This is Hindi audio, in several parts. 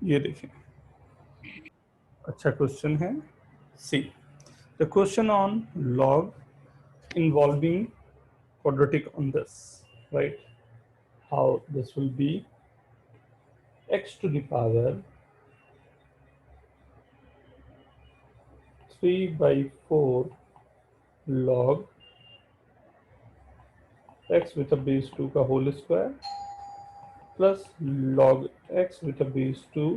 ये देखें, अच्छा क्वेश्चन है। See the question on log involving quadratic on this, right? How this will be x to the power 3/4 log x with a base 2 का whole square plus log x with a base 2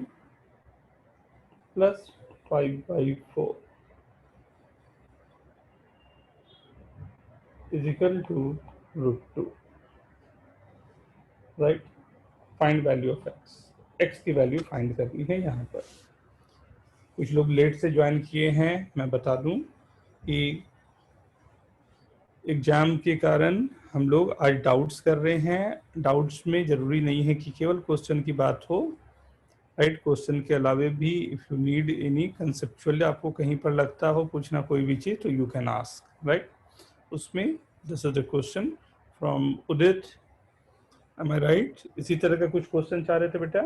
plus 5/4 is equal to √2, right? Find value of x, x की वैल्यू फाइंड करनी है। यहाँ पर कुछ लोग लेट से ज्वाइन किए हैं, मैं बता दूं कि एग्जाम के कारण हम लोग आज डाउट्स कर रहे हैं। डाउट्स में ज़रूरी नहीं है कि केवल क्वेश्चन की बात हो, राइट? क्वेश्चन के अलावे भी if you need any conceptual, आपको कहीं पर लगता हो कुछ ना कोई भी चीज़, तो यू कैन आस्क, राइट? उसमें this is the question from Udit, am I right? इसी तरह का कुछ क्वेश्चन चाह रहे थे बेटा?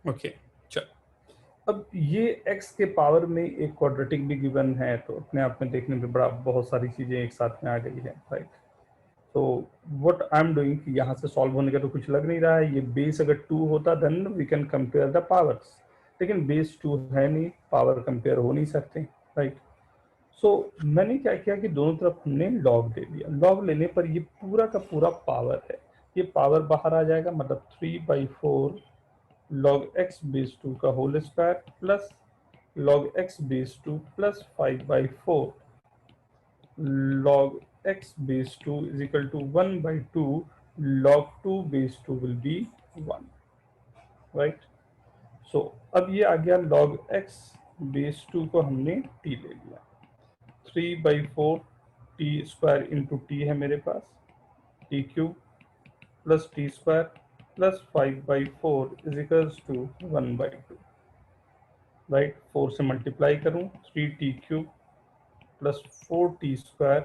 ओके, चल। अब ये x के पावर में एक क्वाड्रेटिक भी गिवन है, तो अपने आप में देखने में बड़ा बहुत सारी चीज़ें एक साथ में आ गई है, राइट? तो व्हाट आई एम डूइंग कि यहाँ से सॉल्व होने का तो कुछ लग नहीं रहा है। ये बेस अगर 2 होता then we can compare the powers, लेकिन बेस 2 है नहीं, पावर कंपेयर हो नहीं सकते, राइट? सो मैंने क्या किया कि दोनों तरफ हमने लॉग ले लिया। लॉग लेने पर ये पूरा का पूरा पावर है, ये पावर बाहर आ जाएगा, मतलब 3/4 log x बेस 2 का whole square plus log x base 2 plus 5/4 log x base 2 is equal to 1/2 log 2 base 2 will be 1, right? So अब ये आ गया log x base 2 को हमने t ले लिया, 3/4 t स्क्वायर इंटू t है मेरे पास, t cube plus t square plus 5/4 is equals to 1/2, right? 4 से मल्टीप्लाई करूं, 3t cube plus 4t square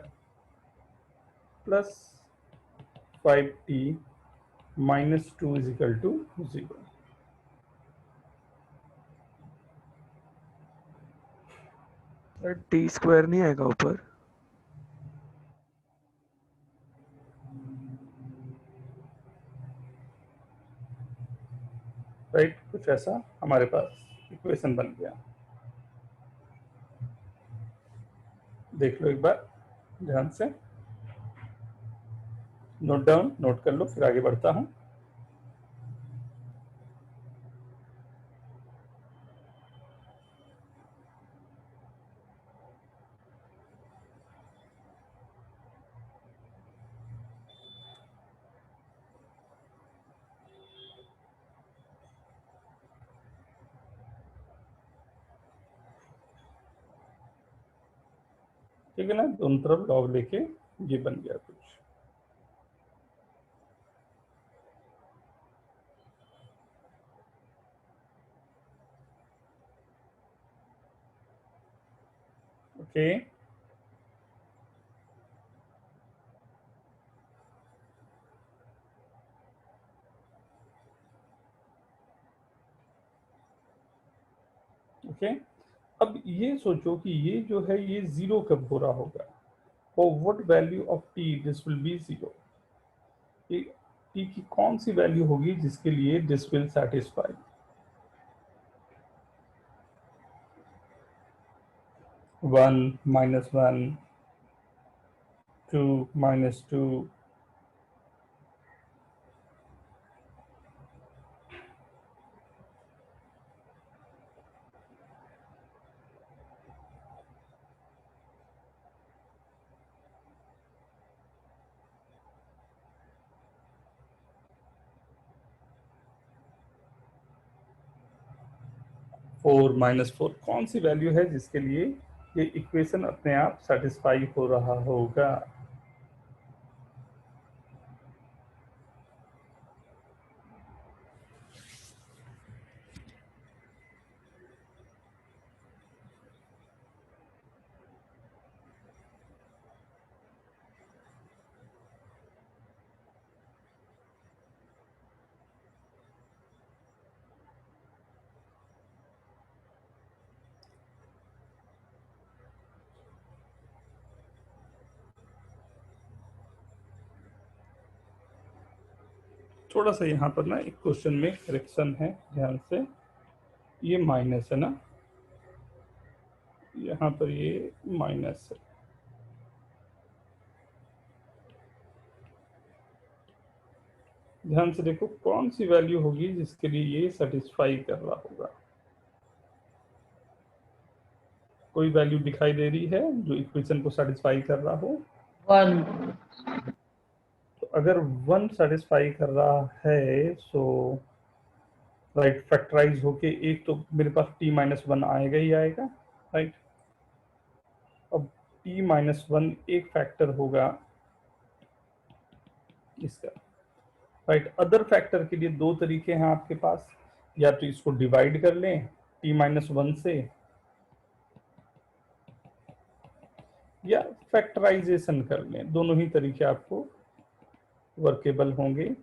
plus 5t minus 2 is equal to 0। T square नहीं आएगा ऊपर? राइट, कुछ ऐसा हमारे पास इक्वेशन बन गया। देख लो एक बार ध्यान से, नोट डाउन, नोट कर लो, फिर आगे बढ़ता हूं। ठीक है ना, दोनों तरफ लॉग लेके ये बन गया कुछ। Okay, okay. अब ये सोचो कि ये जो है ये 0 कब हो रहा होगा, और what value of T this will be 0। T की कौन सी वैल्यू होगी जिसके लिए दिस विल सेटिस्फाई? 1 -1, 2 -2, 4 -4, कौन सी वैल्यू है जिसके लिए ये इक्वेशन अपने आप सेटिस्फाई हो रहा होगा? थोड़ा सा यहाँ पर ना एक क्वेश्चन में करेक्शन है, ध्यान से। ये माइनस है ना, यहाँ पर ये माइनस है। ध्यान से देखो कौन सी वैल्यू होगी जिसके लिए ये सेटिस्फाई कर रहा होगा। कोई वैल्यू दिखाई दे रही है जो इक्वेशन को सेटिस्फाई कर रहा हो? 1। तो अगर 1 सेटिस्फाई कर रहा है सो राइट, फैक्टराइज होके एक तो मेरे पास t-1 आएगा ही आएगा, राइट। अब t-1 एक फैक्टर होगा इसका, राइट। अदर फैक्टर के लिए दो तरीके हैं आपके पास, या तो इसको डिवाइड कर लें t-1 से, या फैक्टराइजेशन कर लें। दोनों ही तरीके आपको वर्केबल होंगे।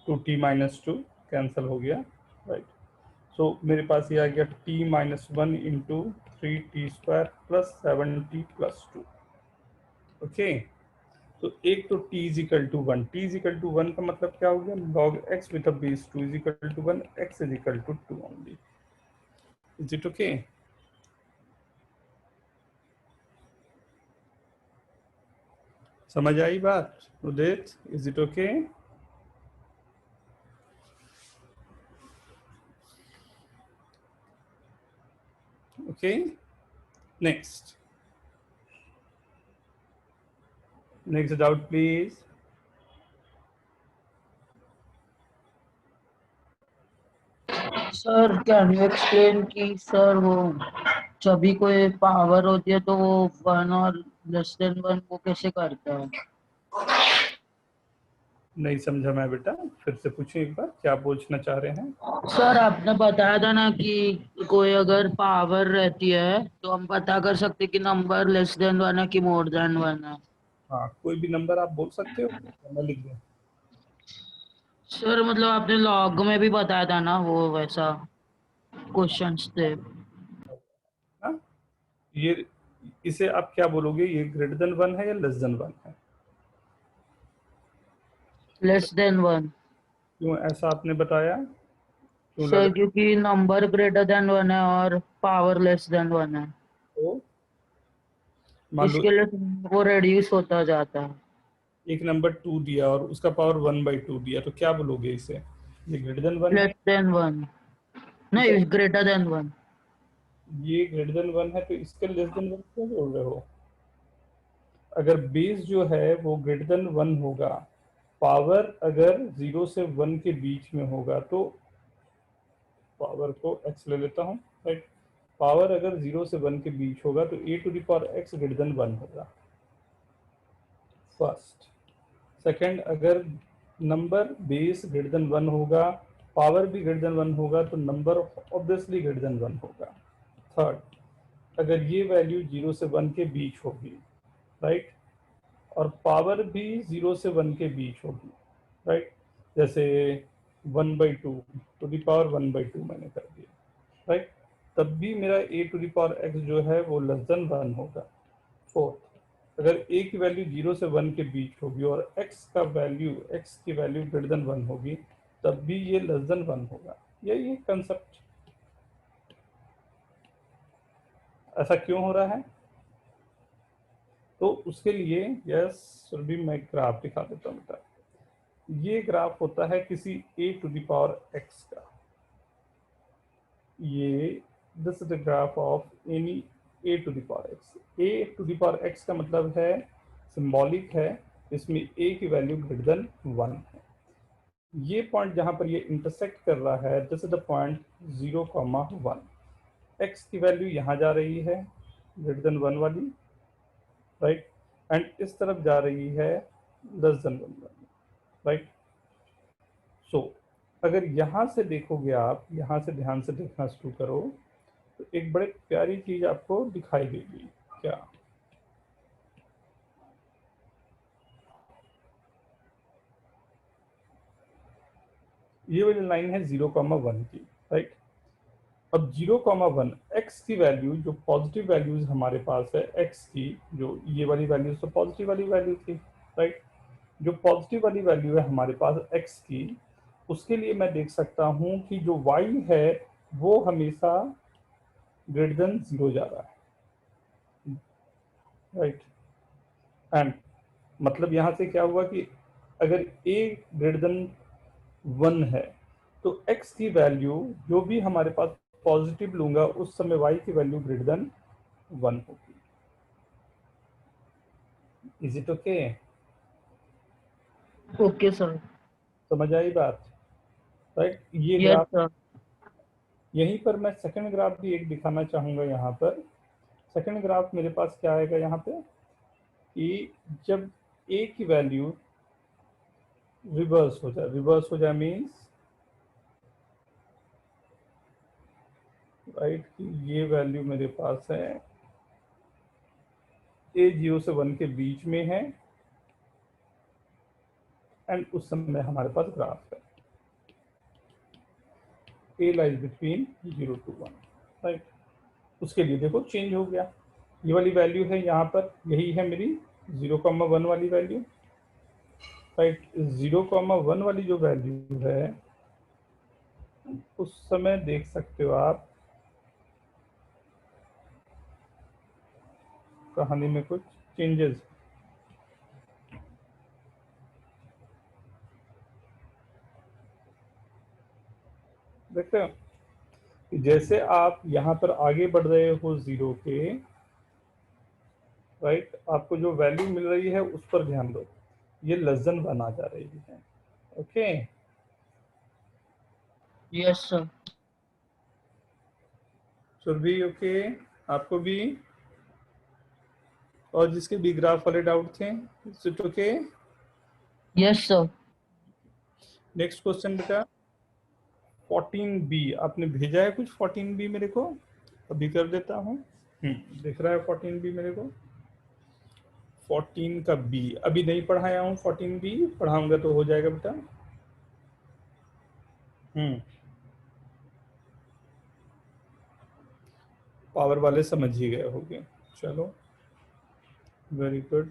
तो t-2 कैंसिल हो गया, राइट। सो मेरे पास ये आ गया t-1 into 3t² plus 7t+2। Okay, तो एक तो t is equal to 1, t is equal to 1 का मतलब क्या हो गया, log x with a base 2 is equal to 1, x is equal to 2 only. Is it okay? समझ आई बात Udit? Is it okay? Okay, next doubt please. Sir can you explain कि सर वो जब भी कोई पावर होती है तो वो 1 और लेस देन 1 वो कैसे करता है? नहीं समझा मैं बेटा, फिर से पूछिए एक बार, क्या पूछना चाह रहे हैं? सर आपने बताया था ना कि कोई अगर पावर रहती है तो हम पता कर सकते कि नंबर लेस देन 1 है कि मोर देन 1 है। हाँ, कोई भी नंबर आप बोल सकते हो, मैं लिख दूं? सर मतलब आपने लॉग में भी बताया था ना, वो वैसा क्वेश्चंस थे। हाँ, ये इसे आप क्या बोलोगे, ये ग्रेटर देन 1 है या लेस देन 1 है? Less than 1। क्यों ऐसा आपने बताया, क्यों सर लगा? क्योंकि नंबर ग्रेटर देन 1 है और पावर लेस देन 1 है, तो मान लो इसके लिए वो रेड्यूस होता जाता है। एक नंबर 2 दिया और उसका पावर 1/2 दिया, तो क्या बोलोगे इसे, ये ग्रेटर देन 1 लेस है? देन 1, ठीक है, नहीं ग्रेटर देन 1। ये ग्रेटर देन 1 है तो इसके लेस देन 1 क्यों बोल रहे हो? अगर बेस जो है वो ग्रेटर देन 1 होगा, पावर अगर 0 से 1 के बीच में होगा, तो पावर को x ले लेता हूँ, राइट। पावर अगर 0 से 1 के बीच होगा तो a⁴x ग्रेटर देन 1 होगा, फर्स्ट। सेकंड, अगर नंबर बेस ग्रेटर देन 1 होगा, पावर भी ग्रेटर देन 1 होगा, तो नंबर ऑब्वियसली ग्रेटर देन 1 होगा। थर्ड, अगर ये वैल्यू 0 से 1 के बीच होगी, राइट, और पावर भी 0 से 1 के बीच होगी, राइट। जैसे 1/2 टू द पावर 1/2 मैंने कर दिया, राइट, तब भी मेरा a⁴x जो है वो लेस देन 1 होगा। फोर्थ, अगर a की वैल्यू 0 से 1 के बीच होगी और x की वैल्यू ग्रेटर देन 1 होगी, तब भी ये लेस देन 1 होगा। यही कंसेप्ट। ऐसा क्यों हो रहा है? तो उसके लिए यस भी मैं ग्राफ दिखा देता हूँ बेटा। ये ग्राफ होता है किसी a⁴x का, ये this is the graph of any a⁴x। a⁴x का मतलब है सिंबॉलिक है, इसमें a की वैल्यू ग्रेटर देन 1 है। ये पॉइंट जहां पर ये इंटरसेक्ट कर रहा है, this is the point 0,1। x की वैल्यू यहाँ जा रही है ग्रेटर देन 1 वाली, राइट, एंड इस तरफ जा रही है लेस देन 1 वाली, राइट। सो अगर यहाँ से देखोगे आप, यहाँ से ध्यान से देखना शुरू करो, तो एक बड़े प्यारी चीज आपको दिखाई देगी। क्या? ये वाली लाइन है 0,1 की, राइट। अब 0,1 एक्स की वैल्यू, जो पॉजिटिव वैल्यूज हमारे पास है एक्स की, जो ये वाली वैल्यूज तो पॉजिटिव वाली वैल्यू थी, राइट। जो पॉजिटिव वाली वैल्यू है हमारे पास एक्स की, उसके लिए मैं देख सकता हूं कि जो वाई है वो हमेशा ग्रेटर देन 0 जा रहा है, राइट। एंड मतलब यहां से क्या हुआ कि अगर ए ग्रेटर देन 1 है तो x की वैल्यू जो भी हमारे पास पॉजिटिव लूंगा उस समय y की वैल्यू ग्रेटर देन 1 होगी। Is it okay? Okay sir. समझ आई बात, राइट। ये यस ग्राफ, सर। यहीं पर मैं सेकंड ग्राफ भी एक दिखाना चाहूंगा। यहाँ पर सेकंड ग्राफ मेरे पास क्या आएगा यहाँ पे कि जब a की वैल्यू रिवर्स हो जाए मीन्स, राइट, कि ये वैल्यू मेरे पास है a 0 से 1 के बीच में है, एंड उस समय हमारे पास ग्राफ है a lies between 0 to 1, right. उसके लिए देखो चेंज हो गया, ये वाली वैल्यू है यहाँ पर, यही है मेरी 0,1 वाली वैल्यू, राइट। 0,1 वाली जो वैल्यू है उस समय देख सकते हो आप कहानी में कुछ चेंजेस, देखते हो कि जैसे आप यहाँ पर आगे बढ़ रहे हो 0 के, राइट, आपको जो वैल्यू मिल रही है उस पर ध्यान दो, ये लेस देन 1 आ जा रही है। Okay, yes sir. Surabhi okay, आपको भी, और जिसके भी ग्राफ वाले डाउट थे it's okay. Yes sir. Next question बेटा 14B, आपने भेजा है कुछ 14B मेरे को, अभी कर देता हूँ। दिख रहा है 14B मेरे को, 14 का बी अभी नहीं पढ़ाया हूँ, 14B पढ़ाऊंगा तो हो जाएगा बेटा। पावर वाले समझ ही गए होंगे, चलो वेरी गुड।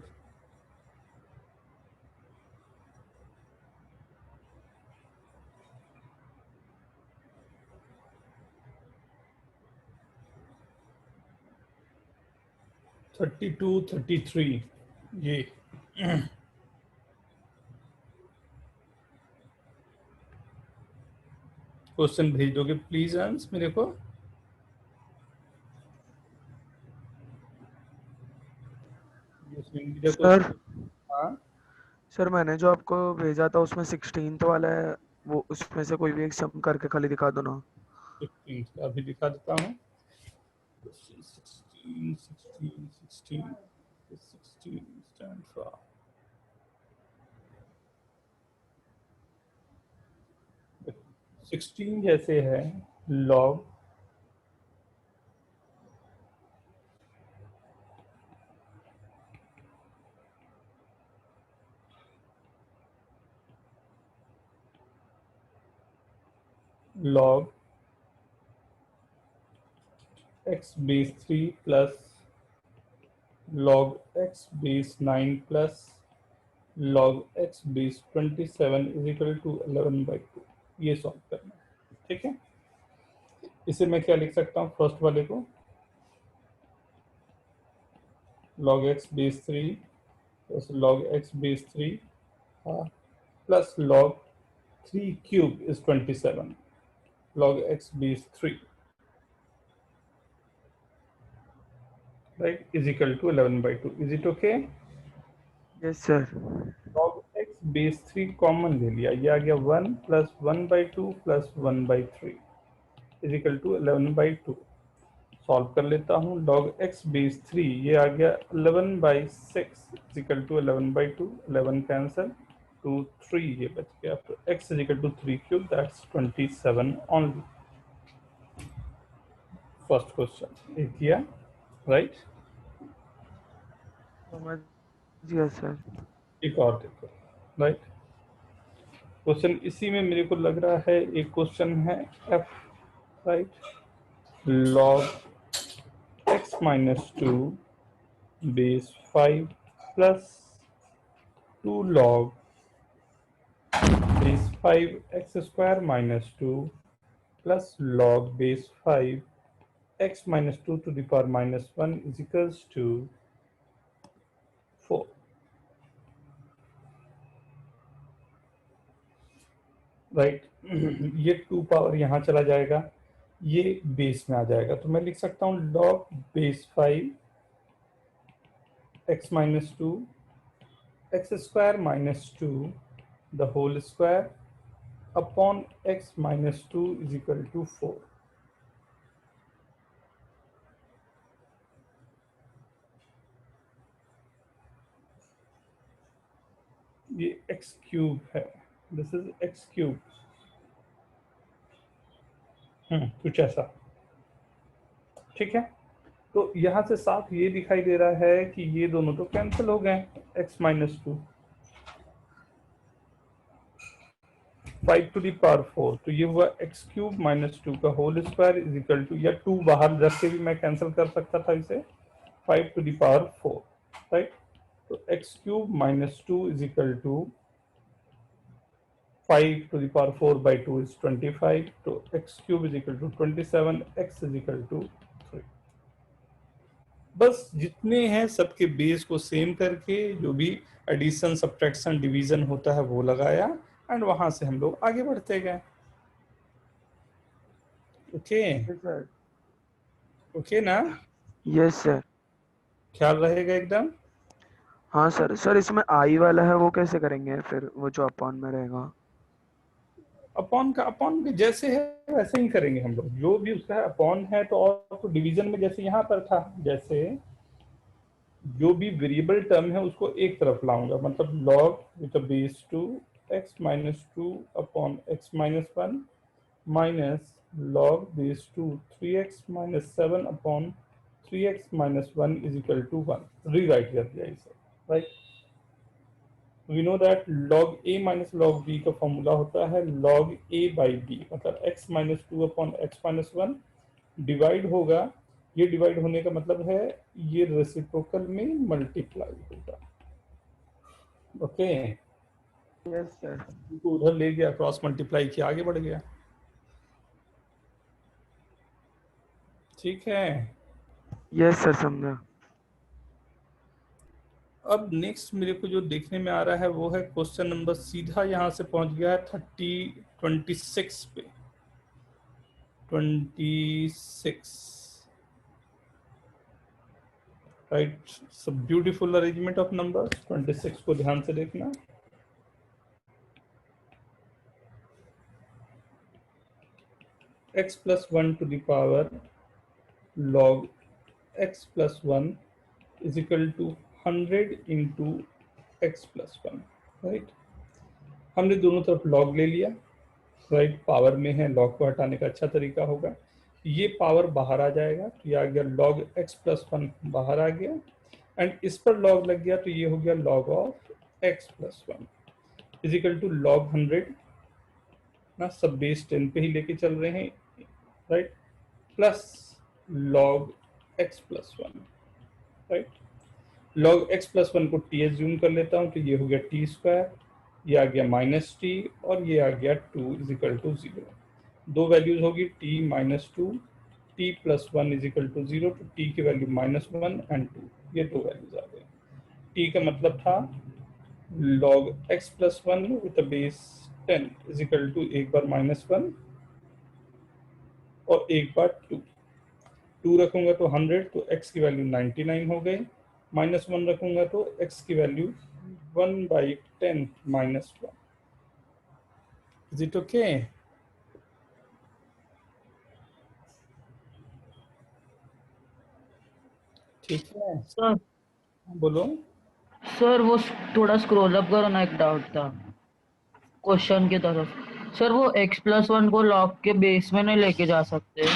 थर्टी टू 33, ये क्वेश्चन भेज दोगे प्लीज आंस मेरे को। सर हाँ सर मैंने जो आपको भेजा था उसमें 16th वाला है, वो उसमें से कोई भी एक सम करके खाली दिखा दो ना। 16 अभी दिखा देता हूँ। 16 16 16 16 stand for 16 जैसे है log log x base 3 plus log x base 9 plus log x base 27 is equal to 11/2, ये सॉल्व करना है, ठीक है। इसे मैं क्या लिख सकता हूँ, फर्स्ट वाले को log x base 3 plus log x base 3 plus log 3 cube is 27 log x base 3, right, is equal to 11/2, is it okay? Yes sir. log x base 3 common ले लिया, ये आ गया 1 plus 1/2 plus 1/3 is equal to 11/2। Solve कर लेता हूँ, log x base 3 ये आ गया 11/6 is equal to 11/2, 11 कैंसल, 2 3 ये बच गया, तो x is equal to 3 cube, that's 27 only। First question एक किया, राइट। समझ गया सर। एक और देखो, राइट। क्वेश्चन इसी में मेरे को लग रहा है एक क्वेश्चन है F, right. Log x minus 2 base 5 plus 2 log base 5 x square minus 2 plus log base 5 x minus 2 to the power minus 1 is equals to 4. Right ये 2 पावर यहाँ चला जाएगा, ये बेस में आ जाएगा, तो मैं लिख सकता हूँ log base 5 x minus 2 x square minus 2 the whole square upon x minus 2 is equal to 4। ये x क्यूब है, दिस इज x क्यूब, कुछ ऐसा, ठीक है। तो यहाँ से साफ ये दिखाई दे रहा है कि ये दोनों तो कैंसिल हो गए, x minus 2 5 to the power 4, तो ये हुआ x क्यूब माइनस 2 का whole square is equal to, या 2 बाहर रख के भी मैं कैंसिल कर सकता था इसे, 5 टू दी पावर 4, राइट। तो x cube minus 2 is equal to 5 to the power 4 by 2 is 25, तो x cube is equal to 27, x is equal to 3। बस जितने हैं सबके बेस को सेम करके जो भी एडिशन सब्ट्रैक्शन डिवीजन होता है वो लगाया, एंड वहां से हम लोग आगे बढ़ते गए। ओके सर ओके ना, यस सर। ख्याल रहेगा एकदम। हाँ सर। सर इसमें आई वाला है वो कैसे करेंगे फिर, वो जो अपॉन में रहेगा? अपॉन का जैसे है वैसे ही करेंगे हम लोग, जो भी उसका अपॉन है तो, और तो डिवीजन में जैसे यहाँ पर था, जैसे जो भी वेरिएबल टर्म है उसको एक तरफ लाऊंगा, मतलब log with base 2 x minus 2 upon x minus 1 minus log base 2 3x minus 7 upon 3x minus 1 is equal to 1। Rewrite कर दिया इसे, right. We know that log a minus log b का फॉर्मूला होता है log a by b, मतलब x minus 2 upon x minus 1 divide होगा, ये डिवाइड होने का मतलब है ये रेसिप्रोकल में मल्टीप्लाई होगा। Okay, yes sir. तो उधर ले गया, क्रॉस मल्टीप्लाई किया, आगे बढ़ गया, ठीक है। यस सर, समझा। अब नेक्स्ट मेरे को जो देखने में आ रहा है वो है क्वेश्चन नंबर, सीधा यहाँ से पहुंच गया है 26 पे, 26, राइट। सब ब्यूटीफुल अरेंजमेंट ऑफ नंबर्स। 26 को ध्यान से देखना। x plus 1 to the power log x plus 1 is equal to 100 into x plus 1, right. हमने दोनों तरफ लॉग ले लिया, राइट। पावर में है, लॉग को हटाने का अच्छा तरीका होगा, ये पावर बाहर आ जाएगा, तो ये आ गया लॉग x प्लस 1 बाहर आ गया, एंड इस पर लॉग लग गया तो ये हो गया log of x plus 1 is equal to log 100 ना, सब बेस 10 पे ही लेके चल रहे हैं, right, plus log x plus 1, right. Log x plus 1 को t एज्यूम कर लेता हूँ, तो ये हो गया t स्क्वायर, ये आ गया माइनस टी, और ये आ गया 2 इज इक्वल टू 0। दो वैल्यूज होगी t minus 2, t plus 1 is equal to 0, तो t की वैल्यू माइनस 1 एंड 2, ये दो वैल्यूज आ गए। t का मतलब था log x plus 1 with base 10 is equal to एक बार माइनस 1 और एक बार 2, 2 रखूंगा तो 100, तो x की वैल्यू 99 हो गई, माइनस 1 रखूंगा तो x की value 1/10 minus 1। Is it okay? ठीक है, सर बोलो। सर वो थोड़ा स्क्रॉल अप करो ना, एक डाउट था क्वेश्चन की तरफ। सर वो x प्लस 1 को लॉग के बेस में नहीं लेके जा सकते?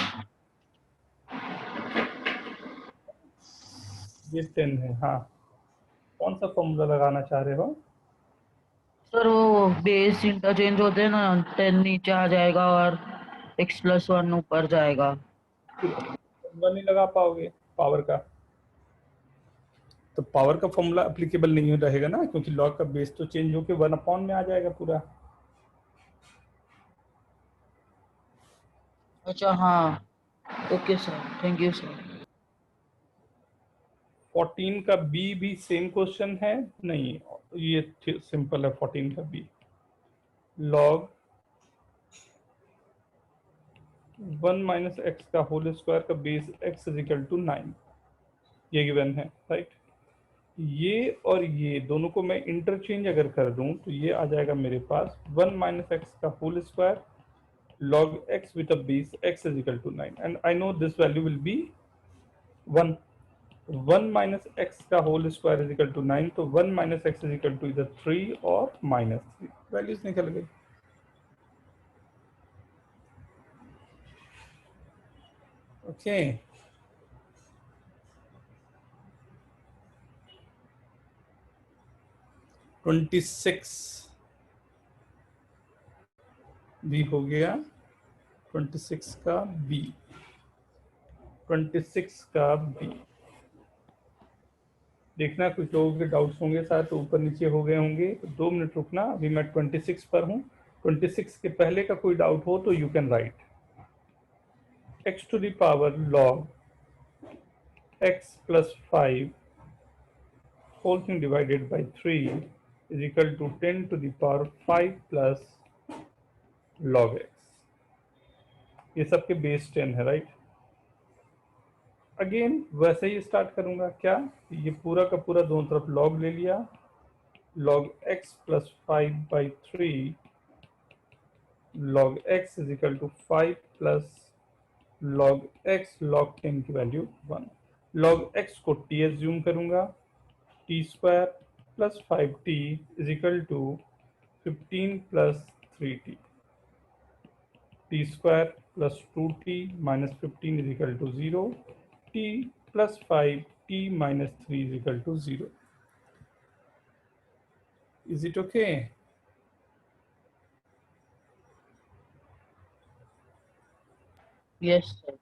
ये 10 है, हाँ। कौन सा फॉर्मूला लगाना चाह रहे हो? सर वो बेस इंटरचेंज होते हैं ना, 10 नीचे आ जाएगा और x+1 ऊपर जाएगा। फिर 1 नहीं लगा पाओगे पावर का, तो पावर का फॉर्मूला अप्लीकेबल नहीं रहेगा ना, क्योंकि लॉग का बेस तो चेंज होके 1 में आ जाएगा पूरा। अच्छा हाँ, okay sir, thank you sir. 14 का बी भी सेम क्वेश्चन है, नहीं ये सिंपल है। 14 का बी लॉग 1 माइनस एक्स का होल स्क्वायर का बेस x इज इक्वल टू 9, ये गिवन है, राइट। ये और ये दोनों को मैं इंटरचेंज अगर कर दूं तो ये आ जाएगा मेरे पास 1 माइनस एक्स का whole square log x with a base x is equal to 9, and I know this value will be 1. 1 minus x का whole square is equal to 9, तो 1 minus x is equal to either 3 और minus 3, वैल्यूज निकल गई। ओके, ट्वेंटी सिक्स भी हो गया। 26 का बी, 26 का बी देखना, कुछ लोगों के डाउट्स होंगे शायद, तो ऊपर नीचे हो गए होंगे, तो 2 मिनट रुकना। अभी मैं 26 पर हूँ। 26 के पहले का कोई डाउट हो तो you can write x to the power log x plus 5 whole thing divided by 3 is equal to 10 to the power 5 plus log x। ये सबके बेस 10 है, राइट। अगेन वैसे ही स्टार्ट करूंगा, क्या ये पूरा का पूरा दोनों तरफ log ले लिया, log x plus 5 by 3 log x is equal to 5 plus log x, log 10 की वैल्यू 1। log x को t एज्यूम करूंगा, t square plus 5t is equal to 15 plus 3t, t square plus 2t minus 15 is equal to 0, t plus 5 t minus 3 is equal to 0। Is it okay? Yes sir.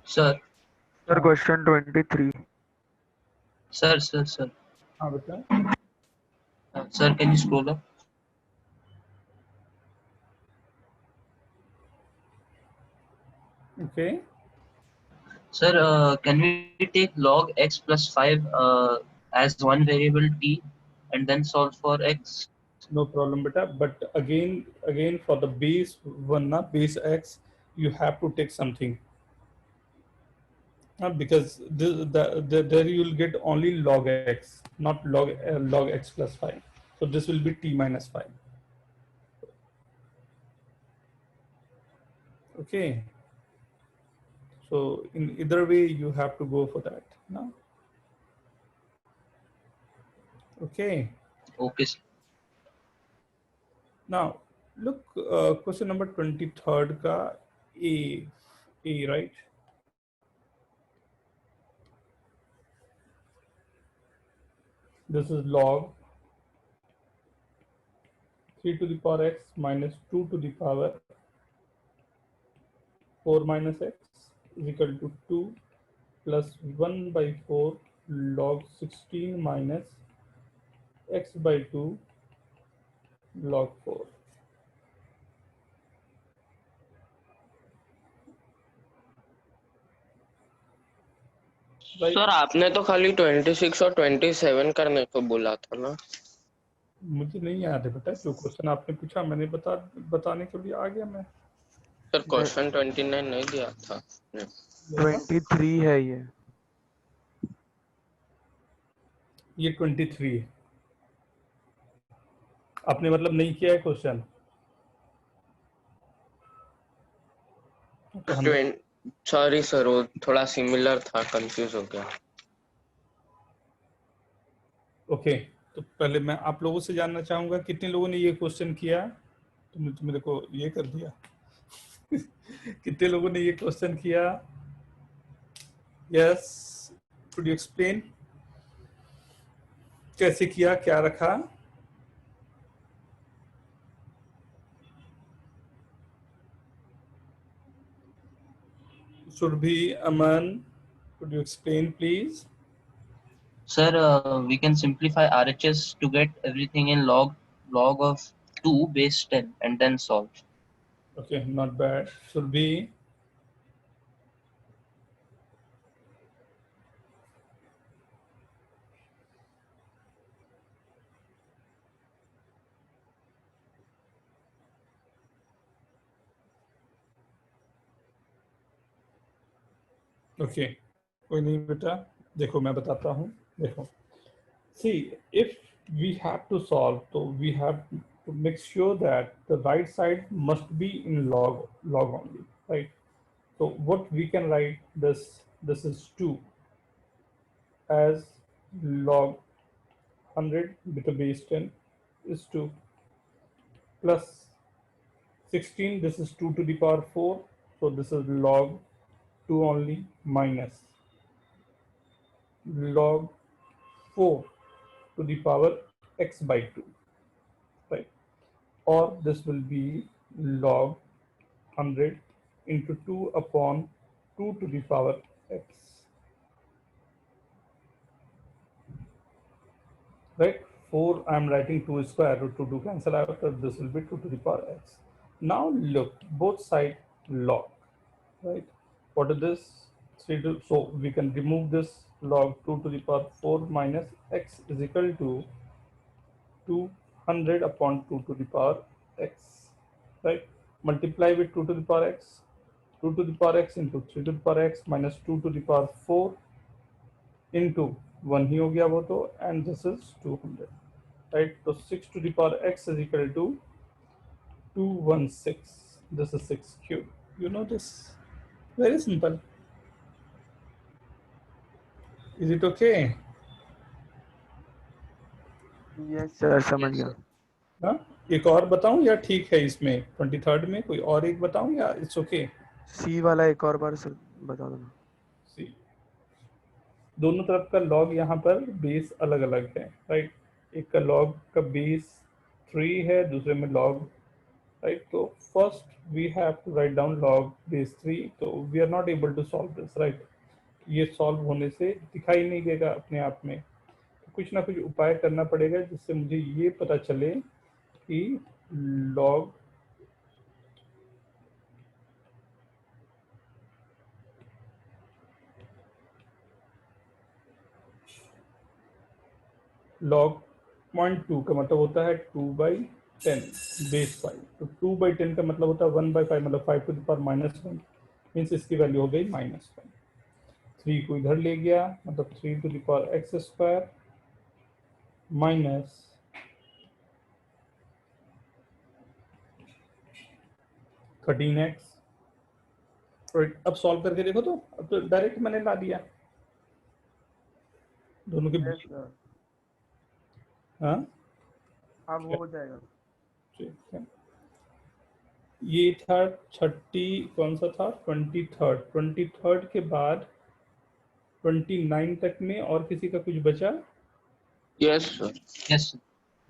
Sir sir question 23। Sir हाँ बेटा, sir can you scroll up? Okay. Sir, can we take log x plus 5 as one variable t and then solve for x? No problem beta, but again for the base one na base x you have to take something, because there you will get only log x, not log x plus 5, so this will be t minus 5. Okay, so in either way you have to go for that now. Okay, Okay, sir. now look, question number 23rd ka a, right? This is log 3 to the power x minus 2 to the power 4 minus x is equal to 2 plus 1 by 4 log 16 minus x by 2 log 4। Right? Sir आपने तो खाली 26 और 27 करने को बोला था ना। मुझे नहीं याद है बेटा, जो क्वेश्चन आपने पूछा मैंने बताने के लिए आ गया मैं। सर क्वेश्चन 29 नहीं दिया था। 23 है ये 23 है, आपने मतलब नहीं किया है क्वेश्चन? सॉरी सर, वो थोड़ा सिमिलर था, कंफ्यूज हो गया। ओके, तो पहले मैं आप लोगों से जानना चाहूंगा कितने लोगों ने ये क्वेश्चन किया, तुमने तो मेरे को ये कर दिया। कितने लोगों ने ये क्वेश्चन किया? यस, कुड यू एक्सप्लेन कैसे किया, क्या रखा? सुरभि, अमन, could you explain please? Sir, we can simplify RHS to get everything in log of 2 base 10 and then solve. Okay, not bad. Surbhi, okay, कोई नहीं बेटा, देखो मैं बताता हूँ. देखो, see, if we have to solve, so we have to make sure that the right side must be in log only, right? So what we can write this is 2 as log 100 with a base 10 is 2 plus 16, this is 2 to the power 4, so this is log 2 only minus log 4 to the power x by 2, right? Or this will be log 100 into 2 upon 2 to the power x, right? 4 I am writing 2 square root 2 cancel out, so this will be 2 to the power x. Now look, both side log, right? What is this? 3 to, so we can remove this log 2 to the power 4 minus x is equal to 200 upon 2 to the power x, right? Multiply with 2 to the power x, 2 to the power x into 3 to the power x minus 2 to the power 4 into 1 ही हो गया वो तो, and this is 200, right? So 6 to the power x is equal to 216. This is 6 cube. You know this. Very simple. Is it okay? Yes sir समझ गया. हाँ, एक और बताऊं या ठीक है? इसमें 23rd में कोई और एक बताऊं या इट्स ओके? सी वाला एक और बार सर बता दो ना. सी, दोनों तरफ का लॉग यहाँ पर बेस अलग अलग है, राइट? एक का लॉग का बेस 3 है, दूसरे में लॉग, राइट? तो first we have to write down log base 3, तो we are not able to solve this, right? ये सॉल्व होने से दिखाई नहीं देगा अपने आप में, तो कुछ ना कुछ उपाय करना पड़ेगा जिससे मुझे ये पता चले कि लॉग log 0.2 का मतलब होता है 2/10 बेस 5, तो 2/10 का मतलब होता है 1/5, मतलब 5 to the power -1, मीन्स इसकी वैल्यू हो गई -1. 3 को इधर ले गया, मतलब 3 to the power x square minus 13x. अब सॉल्व करके देखो, तो अब तो डायरेक्ट मैंने ला दिया दोनों के यस बीच. सर. हाँ, अब वो हो जाएगा. ठीक है. ये था 30, कौन सा था? 23rd के बाद 29 तक में और किसी का कुछ बचा? Yes sir. Yes.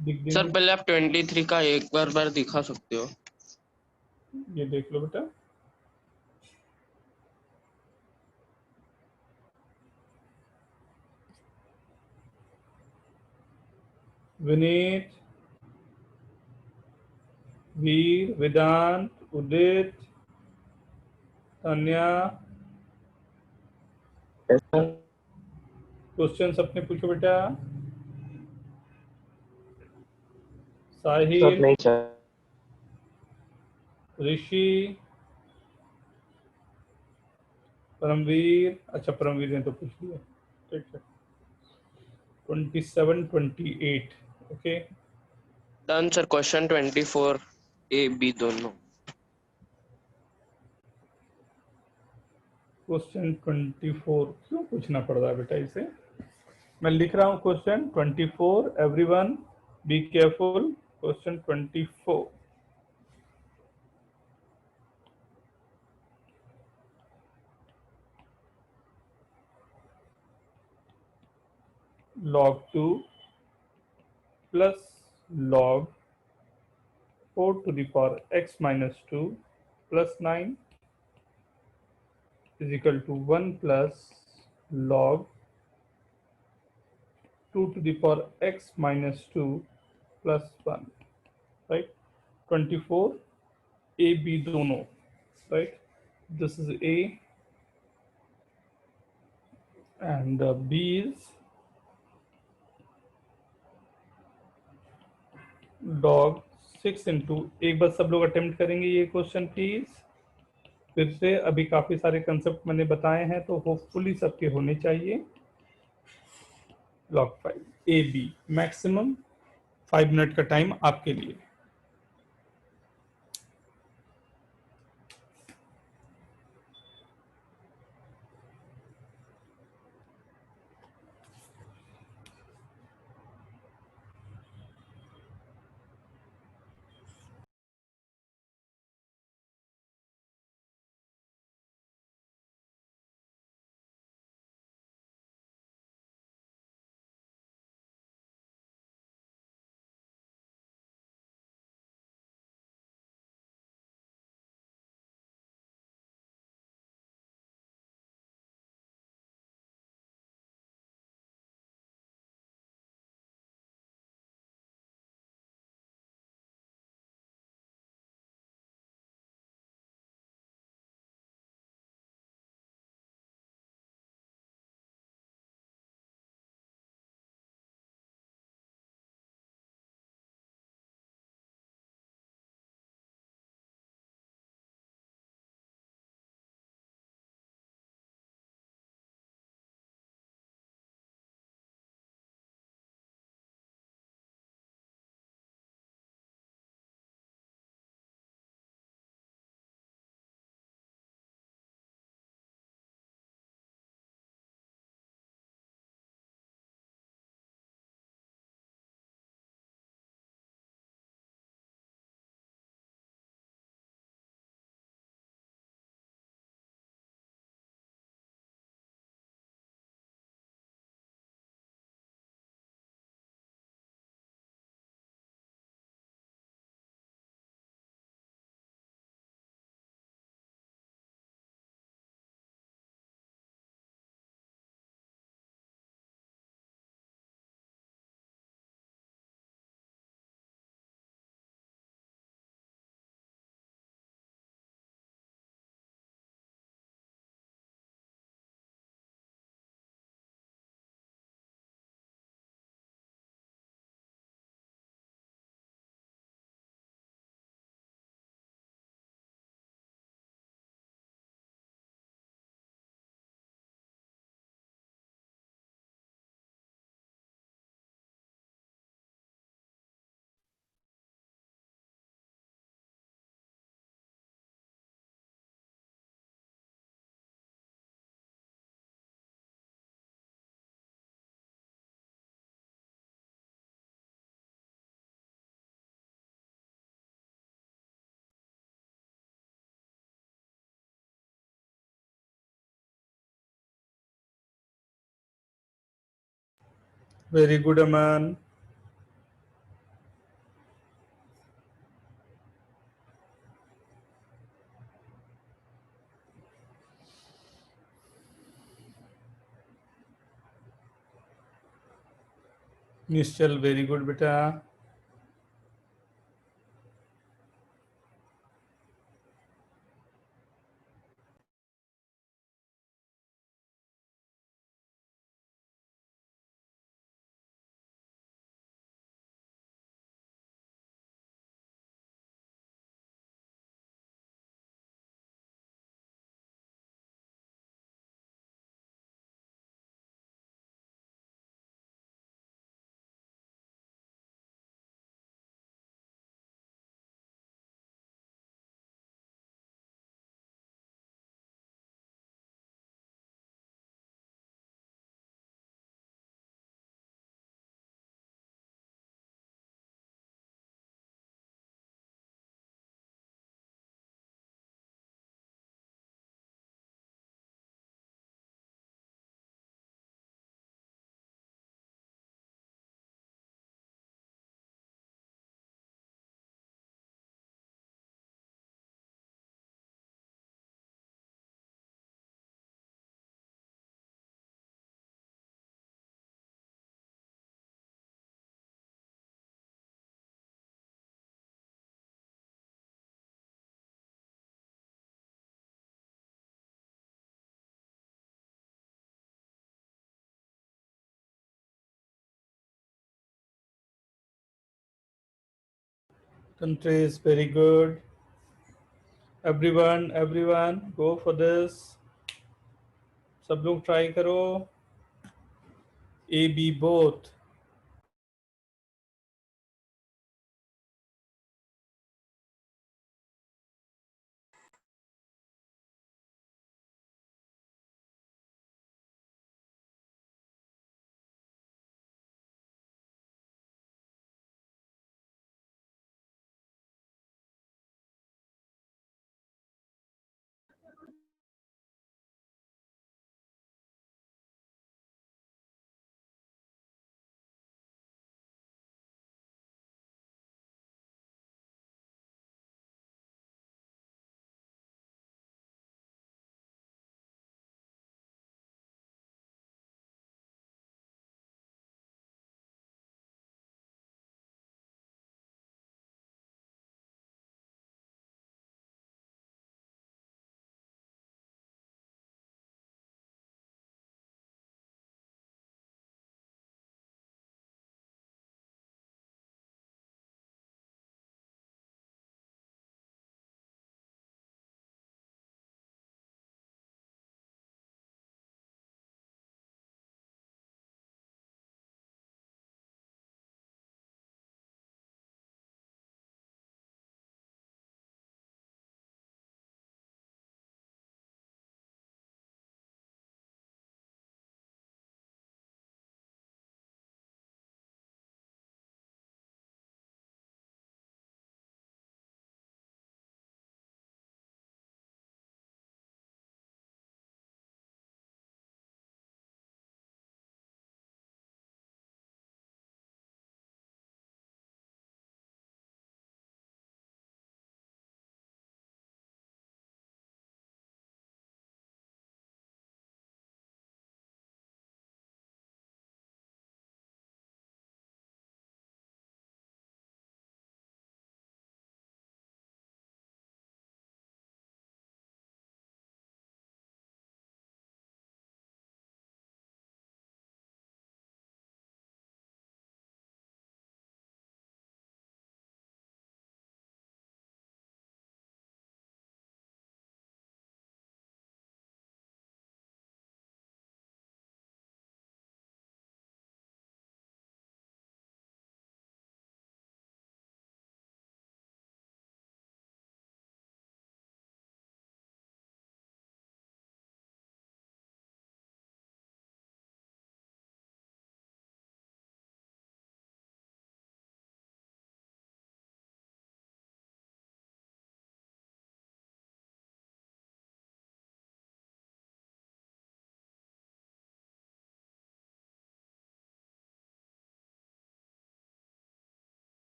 दिख सर देंगे, पहले आप 23 का एक बार दिखा सकते हो. ये देख लो बेटा. विनीत, वीर, वेदांत, उदित, तान्या, क्वेश्चन अपने पूछो बेटा. साहिल, नहीं सर. ऋषि, परमवीर, अच्छा परमवीर ने तो पूछ लिया, ठीक है. 27, 28, okay. Done sir. Question 24 a b दोनों. क्वेश्चन 24 क्यों पूछना पड़ रहा है बेटा इसे? मैं लिख रहा हूँ question 24, everyone be careful. Question 24, log 2 plus log 4 to the power x minus 2 plus 9 is equal to 1 plus log 2 to the power x minus 2 plus 1, right? 24 a b दोनों, right? This is a and b is log 6 into, एक बार सब लोग अटेम्प्ट करेंगे ये क्वेश्चन प्लीज फिर से। अभी काफी सारे कंसेप्ट मैंने बताए हैं तो होपफुली सबके होने चाहिए। log 5 a b, maximum 5 minute का टाइम आपके लिए। Very good Aman. Nishchal very good बेटा। countries. Very good. Everyone, go for this. सब लोग ट्राई करो. A, B both.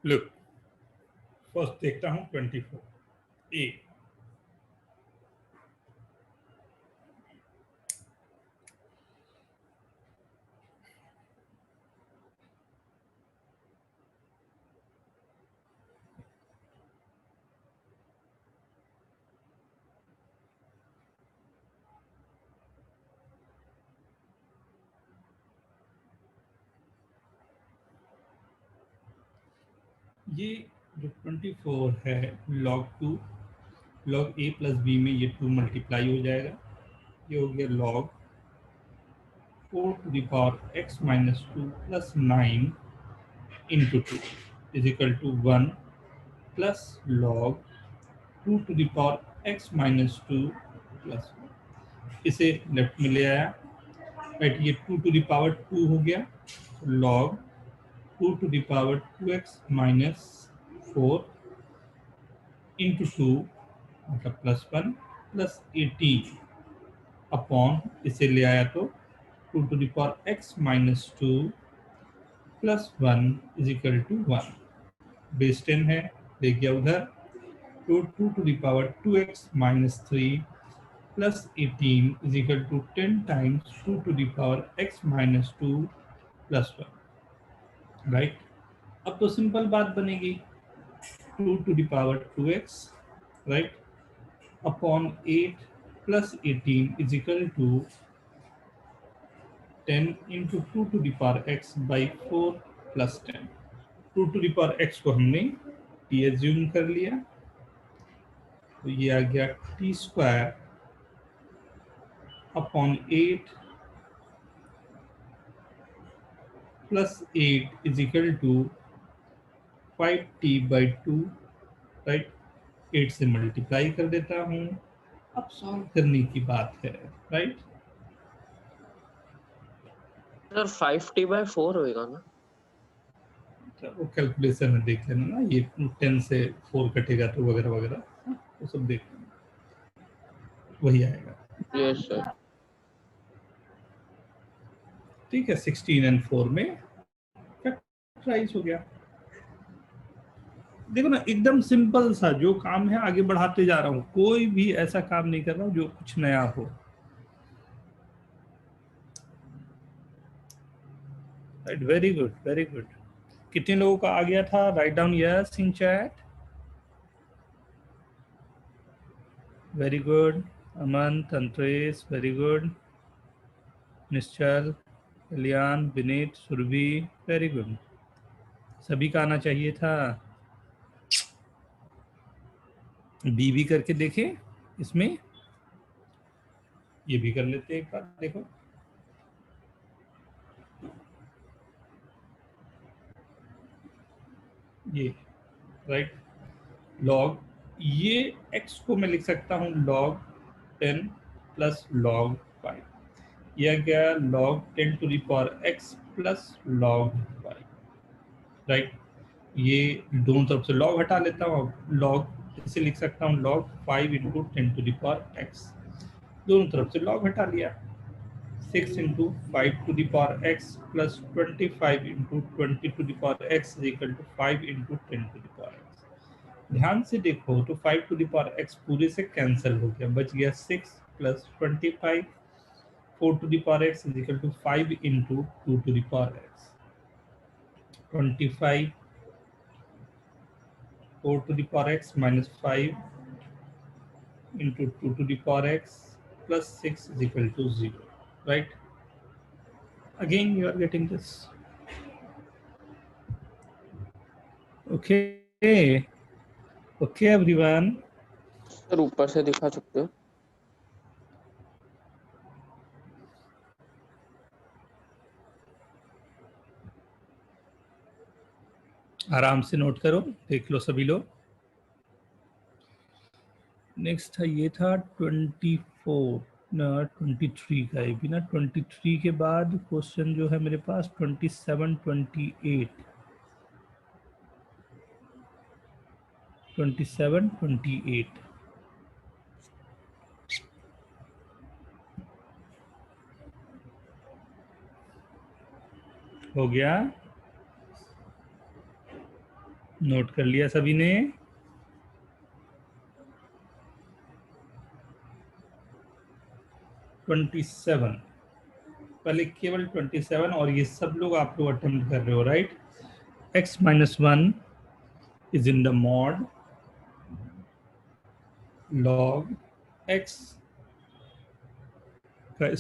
Look, first देखता हूँ 24. A. ये जो 24 है log 2 log a plus b में ये 2 मल्टीप्लाई हो जाएगा. ये हो गया log 4 to the power x minus 2 plus 9 into 2 is equal to 1 plus log 2 to the power x minus 2 plus 1. इसे लेफ्ट में ले आया. राइट, ये 2 to the power 2 हो गया. log 2 to the power 2x minus 4 into 2 मतलब प्लस 1 प्लस 18 अपॉन इसे ले आया तो 2 to the power x minus 2 plus 1 is equal to 1. Base 10 है, ले गया उधर. तो 2 to the power 2x minus 3 plus 18 is equal to 10 times 2 to the power x minus 2 plus 1. Right, अब तो सिंपल बात बनेगी. 2 to the power 2x, right, upon 8 plus 18 is equal to 10 into 2 to the power x by 4 plus 10। 2 को हमने t एज्यूम कर लिया, तो ये आ गया t² upon 8 plus 8 is equal to 5t/2, right. 8 से मल्टीप्लाई कर देता हूँ, अब सॉल्व करने की बात है, राइट। सर 5t/4 होएगा ना? वो कैलकुलेशन में देख लेना ना, ये 10 से 4 कटेगा तो वगैरह वगैरह, वो सब देख लेना, वही आएगा। Yes sir. ठीक है, 16 और 4 में फैक्टराइज हो गया। देखो ना, एकदम सिंपल सा जो काम है आगे बढ़ाते जा रहा हूँ, कोई भी ऐसा काम नहीं कर रहा हूँ जो कुछ नया हो। Right, very good very good. कितने लोगों का आ गया था? Right down yes in chat. Very good. Aman, Tantresh, very good. Nishchal, Kalyan, Vineet, Surbhi, very good. सभी का आना चाहिए था। बी भी करके देखें इसमें, ये भी कर लेते हैं एक बार, देखो। ये राइट, लॉग, ये x को मैं लिख सकता हूँ log 10 प्लस log 5, यह गया log 10 to the power x plus log 5, right. ये दोनों तरफ से log हटा लेता हूँ, log इसे लिख सकता हूँ log 5 into 10 to the power x, दोनों तरफ से log हटा लिया। 6 into 5 to the power x plus 25 into 20 to the power x is equal to 5 into 10 to the power x। ध्यान से देखो तो 5 to the power x पूरे से कैंसिल हो गया, बच गया 6 plus 25, 4 to the power x is equal to 5 into 2 to the power x, 25, 4 to the power x minus 5 into 2 to the power x plus 6 is equal to 0, right? Again you are getting this. Okay, okay everyone. Sir ऊपर से दिखा सकते हो? आराम से नोट करो, देख लो सभी लोग। नेक्स्ट था, ये था 24 ना 23 का, ये भी ना 23 के बाद क्वेश्चन जो है मेरे पास 27, 28, 27, 28 हो गया, नोट कर लिया सभी ने? (27) पहले केवल 27, और ये सब लोग आप लोग अटेम्प्ट कर रहे हो, right. x minus 1 is in the mod log x का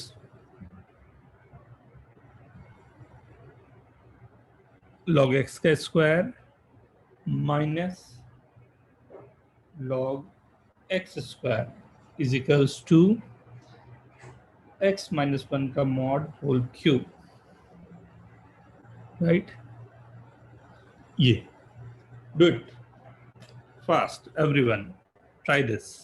log x का square minus log x square is equals to x minus 1 का mod होल क्यूब, राइट। ये do it fast everyone, try this.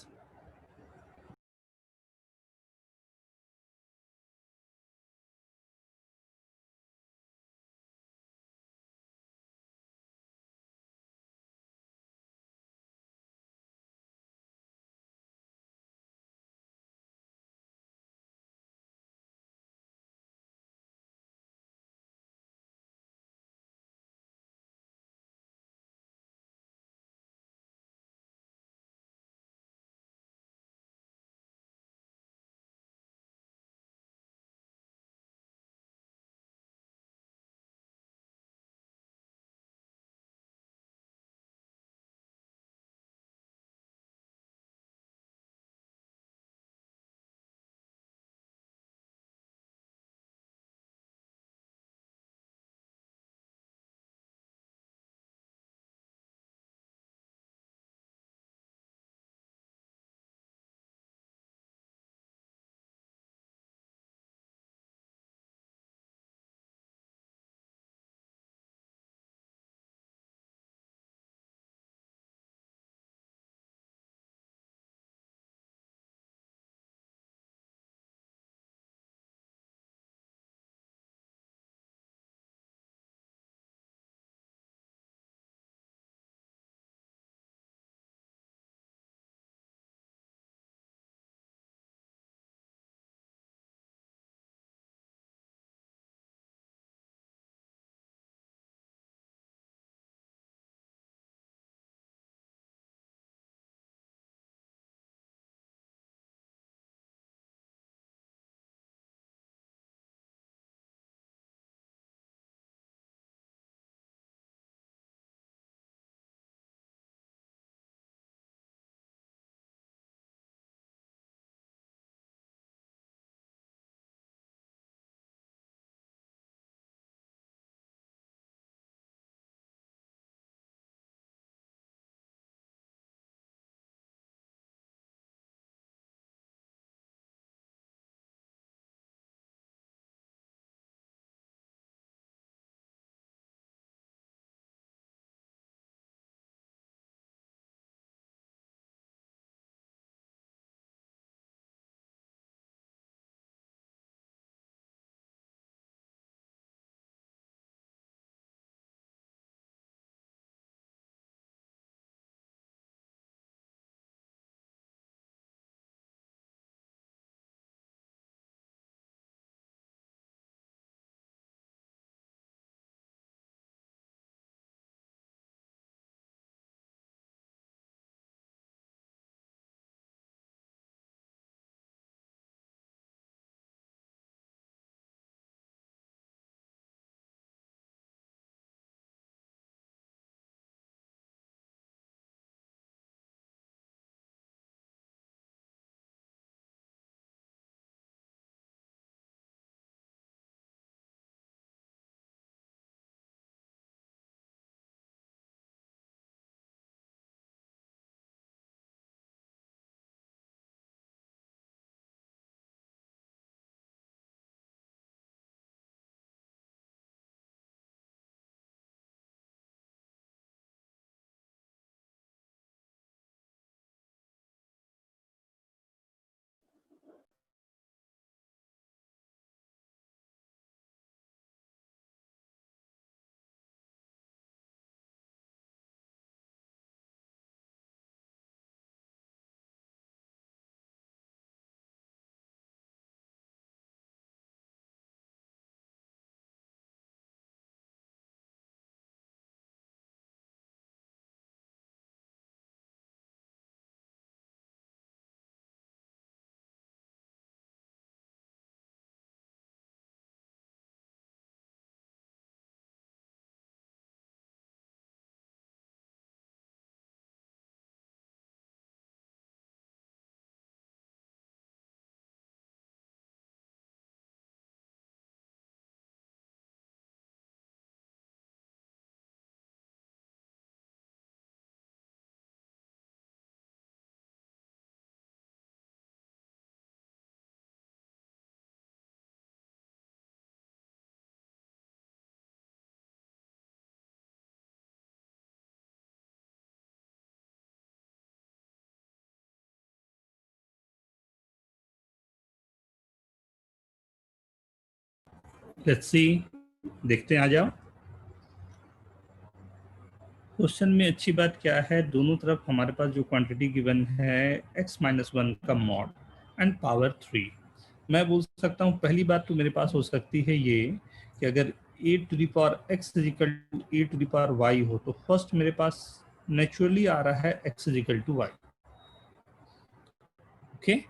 Let's see, देखते हैं, आ जाओ। क्वेश्चन में अच्छी बात क्या है, दोनों तरफ हमारे पास जो क्वांटिटी गिवन है x-1 का मॉड एंड पावर 3। मैं बोल सकता हूँ पहली बात तो मेरे पास हो सकती है ये कि अगर a to the power x is equal to a to the power y हो तो फर्स्ट मेरे पास नेचुरली आ रहा है x is equal to y, okay.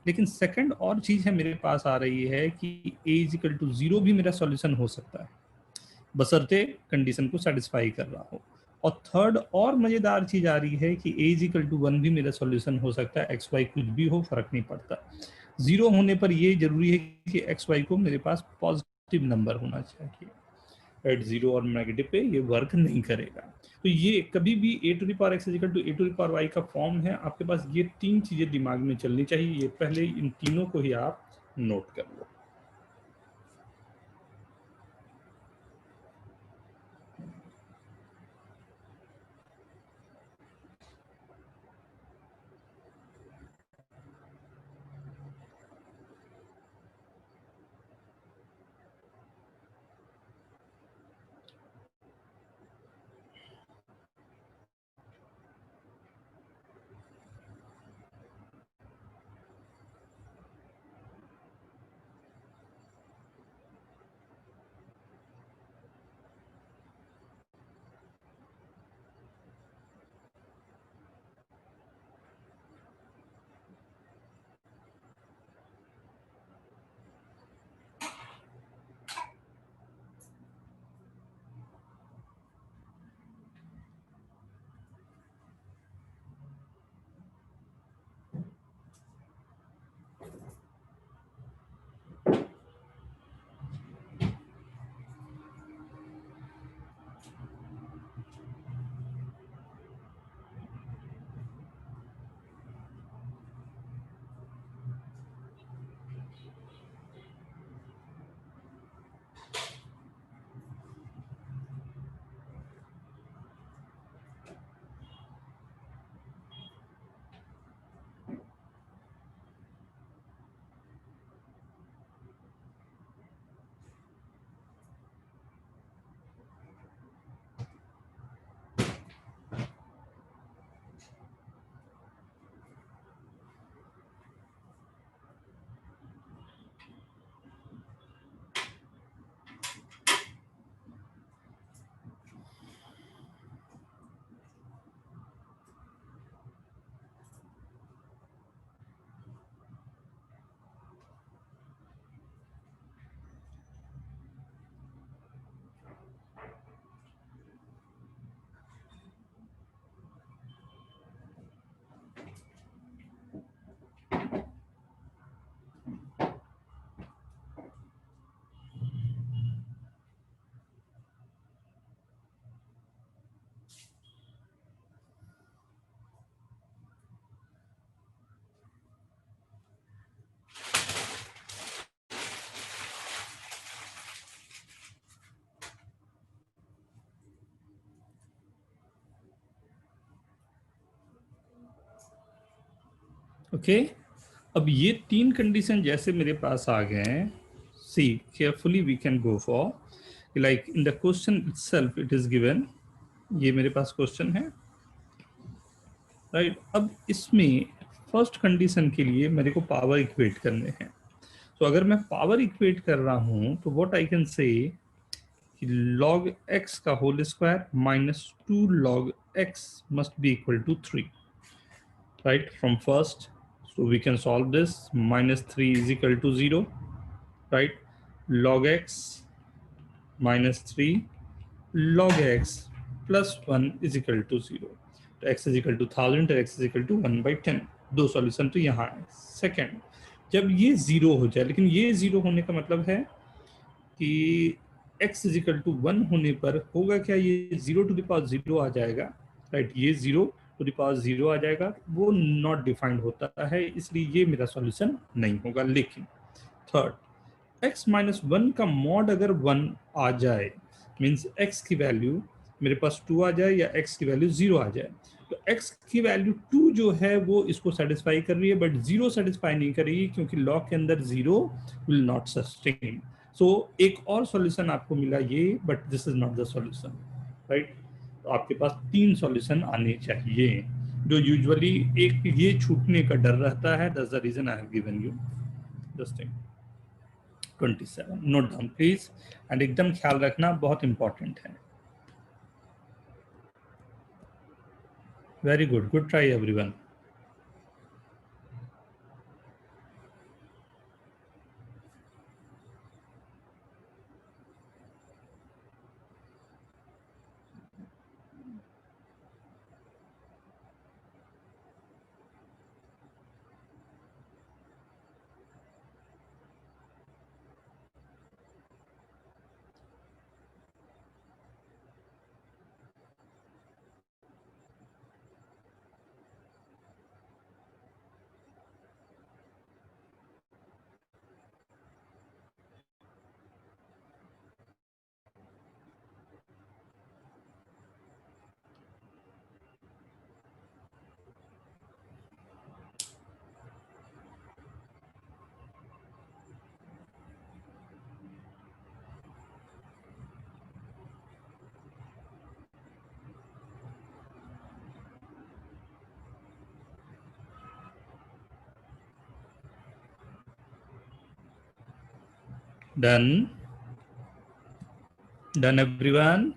लेकिन सेकंड और चीज है मेरे पास आ रही है कि a इज इक्वल टू 0 भी मेरा सॉल्यूशन हो सकता है, बशर्ते कंडीशन को सेटिस्फाई कर रहा हो। और थर्ड और मजेदार चीज आ रही है कि a इज इक्वल टू 1 भी मेरा सॉल्यूशन हो सकता है, एक्स वाई कुछ भी हो फर्क नहीं पड़ता। 0 होने पर ये जरूरी है कि एक्स वाई को मेरे पास पॉजिटिव नंबर होना चाहिए, एट 0 और नेगेटिव पे ये वर्क नहीं करेगा। तो ये कभी भी a to the power x is equal to a to the power y का फॉर्म है। आपके पास ये तीन चीजें दिमाग में चलनी चाहिए, ये पहले इन तीनों को ही आप नोट कर लो। ओके, अब ये तीन कंडीशन जैसे मेरे पास आ गए हैं, see carefully we can go for like in the question itself it is given, ये मेरे पास क्वेश्चन है, राइट। अब इसमें फर्स्ट कंडीशन के लिए मेरे को पावर इक्वेट करने हैं। तो अगर मैं पावर इक्वेट कर रहा हूं तो what I can say log x का whole square minus 2 log x must be equal to 3, right, from first. So we can solve this. Minus 3 is equal to 0, right? Log x minus 3 log x plus 1 is equal to 0. तो x is equal to 1000 और x is equal to 1/10। दो सॉल्यूशन तो यहाँ है। सेकेंड, जब ये 0 हो जाए, लेकिन ये 0 होने का मतलब है कि x is equal to 1 होने पर होगा क्या, ये 0 to the power 0 आ जाएगा, राइट, ये 0 टू द पावर 0 आ जाएगा, वो नॉट डिफाइंड होता है, इसलिए ये मेरा सॉल्यूशन नहीं होगा। लेकिन थर्ड, x माइनस 1 का मॉड अगर 1 आ जाए, मीन्स x की वैल्यू मेरे पास 2 आ जाए या x की वैल्यू 0 आ जाए, तो x की वैल्यू 2 जो है वो इसको सेटिस्फाई कर रही है, बट 0 सेटिस्फाई नहीं कर रही है, क्योंकि लॉग के अंदर 0 विल नॉट सस्टेन। सो एक और सॉल्यूशन आपको मिला ये, but this is not the solution, right. तो आपके पास 3 सॉल्यूशन आने चाहिए, जो यूजुअली एक ये छूटने का डर रहता है। That's the reason I have given you this thing 27। Note down please, and एकदम ख्याल रखना, बहुत इंपॉर्टेंट है। Very good, good try everyone. Done, done everyone.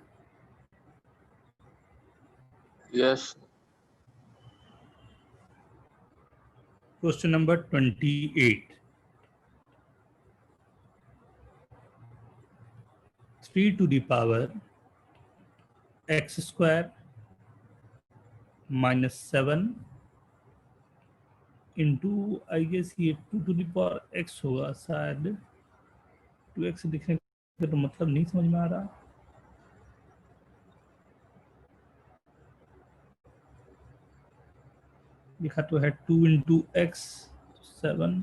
Yes. Question number 28. 3 to the power x square minus 7 into, I guess ये 2 to the power x होगा शायद। 2x लिखने का तो मतलब नहीं समझ में आ रहा। लिखा तो है 2 into x 7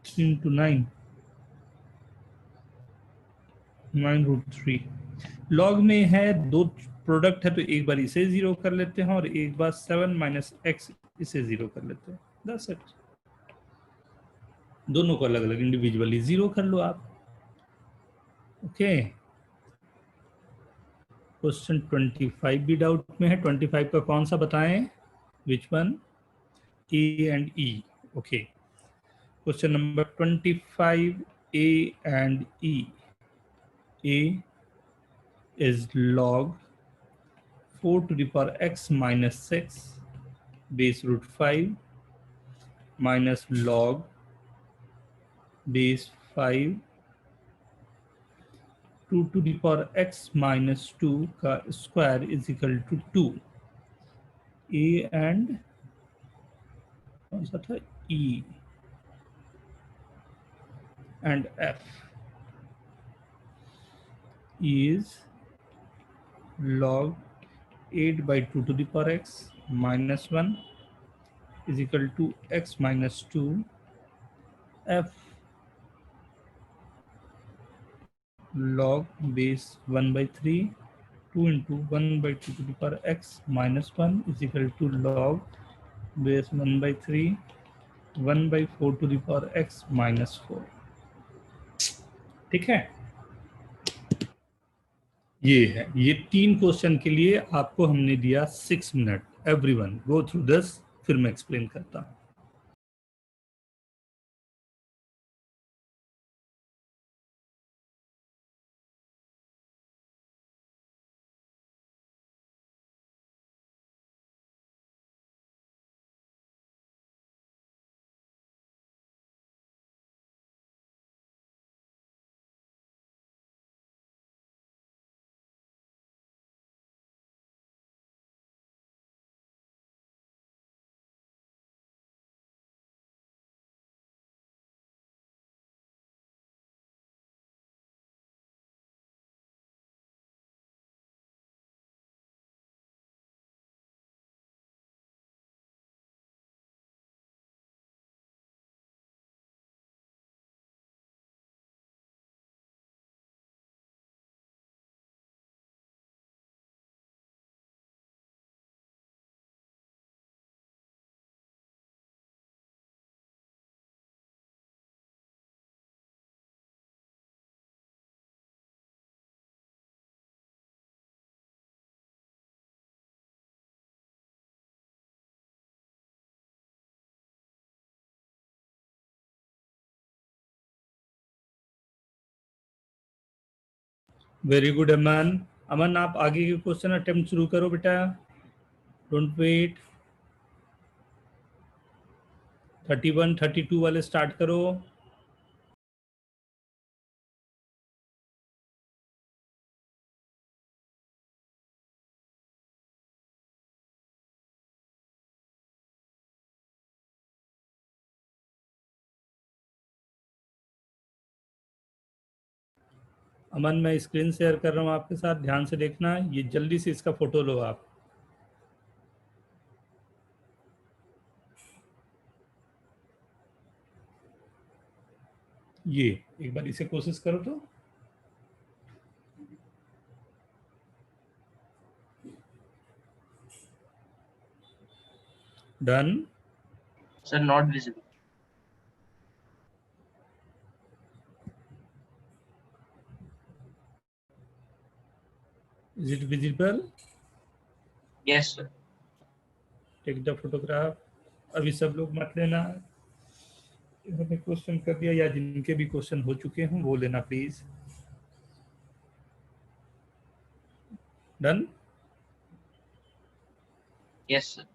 3 into 9 9√3। लॉग में है, दो प्रोडक्ट है, तो एक बार इसे 0 कर लेते हैं और एक बार 7 माइनस x इसे 0 कर लेते हैं। That's it. दोनों को अलग अलग इंडिविजुअली 0 कर लो आप। ओके, क्वेश्चन 25 भी डाउट में है। 25 का कौन सा बताएं, which one, A and E. Okay, question number 25 A and E. A is log 4 to the power x minus 6 base root 5 minus log base 5 2 to the power x minus 2 का square is equal to 2। a and कौन सा था, e and f is log 8 by 2 to the power x minus 1 is equal to x minus 2 f log base 1 by 3 2 into 1 by 2 to the power x minus 1 is equal to log base 1 by 3 1 by 4 to the power x minus 4। ठीक है, ये है। ये 3 क्वेश्चन के लिए आपको हमने दिया 6 minute. Everyone go through this, फिर मैं एक्सप्लेन करता हूँ। वेरी गुड अमन। अमन आप आगे के क्वेश्चन अटेम्प्ट शुरू करो बेटा, डोंट वेट। 31 32 वाले स्टार्ट करो। अमन मैं स्क्रीन शेयर कर रहा हूँ आपके साथ, ध्यान से देखना। ये जल्दी से इसका फोटो लो आप। ये एक बार इसे कोशिश करो तो। डन। Sir, not visible. Is it visible? Yes, sir. Take the photograph. अभी सब लोग मत लेना, इन्होंने क्वेश्चन कर दिया या जिनके भी क्वेश्चन हो चुके हैं वो लेना please. Done. Yes, sir.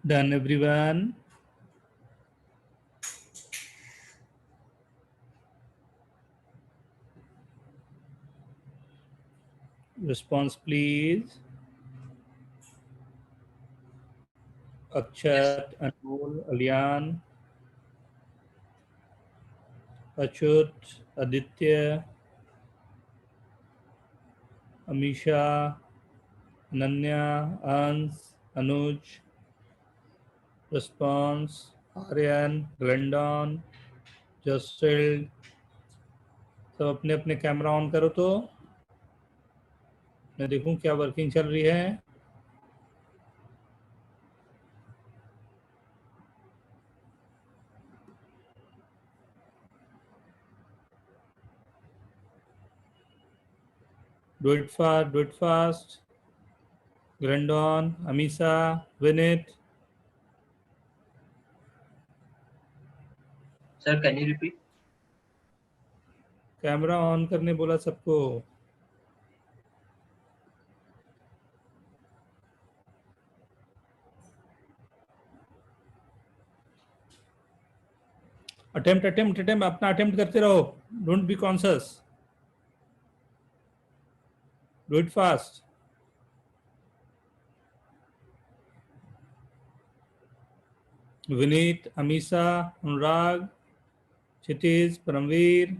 Done, everyone? Response, please. Akshat, Anmol, Alyan, Achut, Aditya, Amisha, Ananya, Ans, Anuj. Response, Aryan, Glendon, Justil. सब अपने अपने कैमरा ऑन करो तो मैं देखूं क्या वर्किंग चल रही है. Do it fast, do it fast. Glendon, Amisa, Vinit. Sir, can you repeat? Camera on करने बोला सबको. अटेम्प्ट अपना अटेम्प्ट करते रहो. Don't be conscious. Do it fast. Vineet, Amisa, Anurag, Kshitij, Paramvir,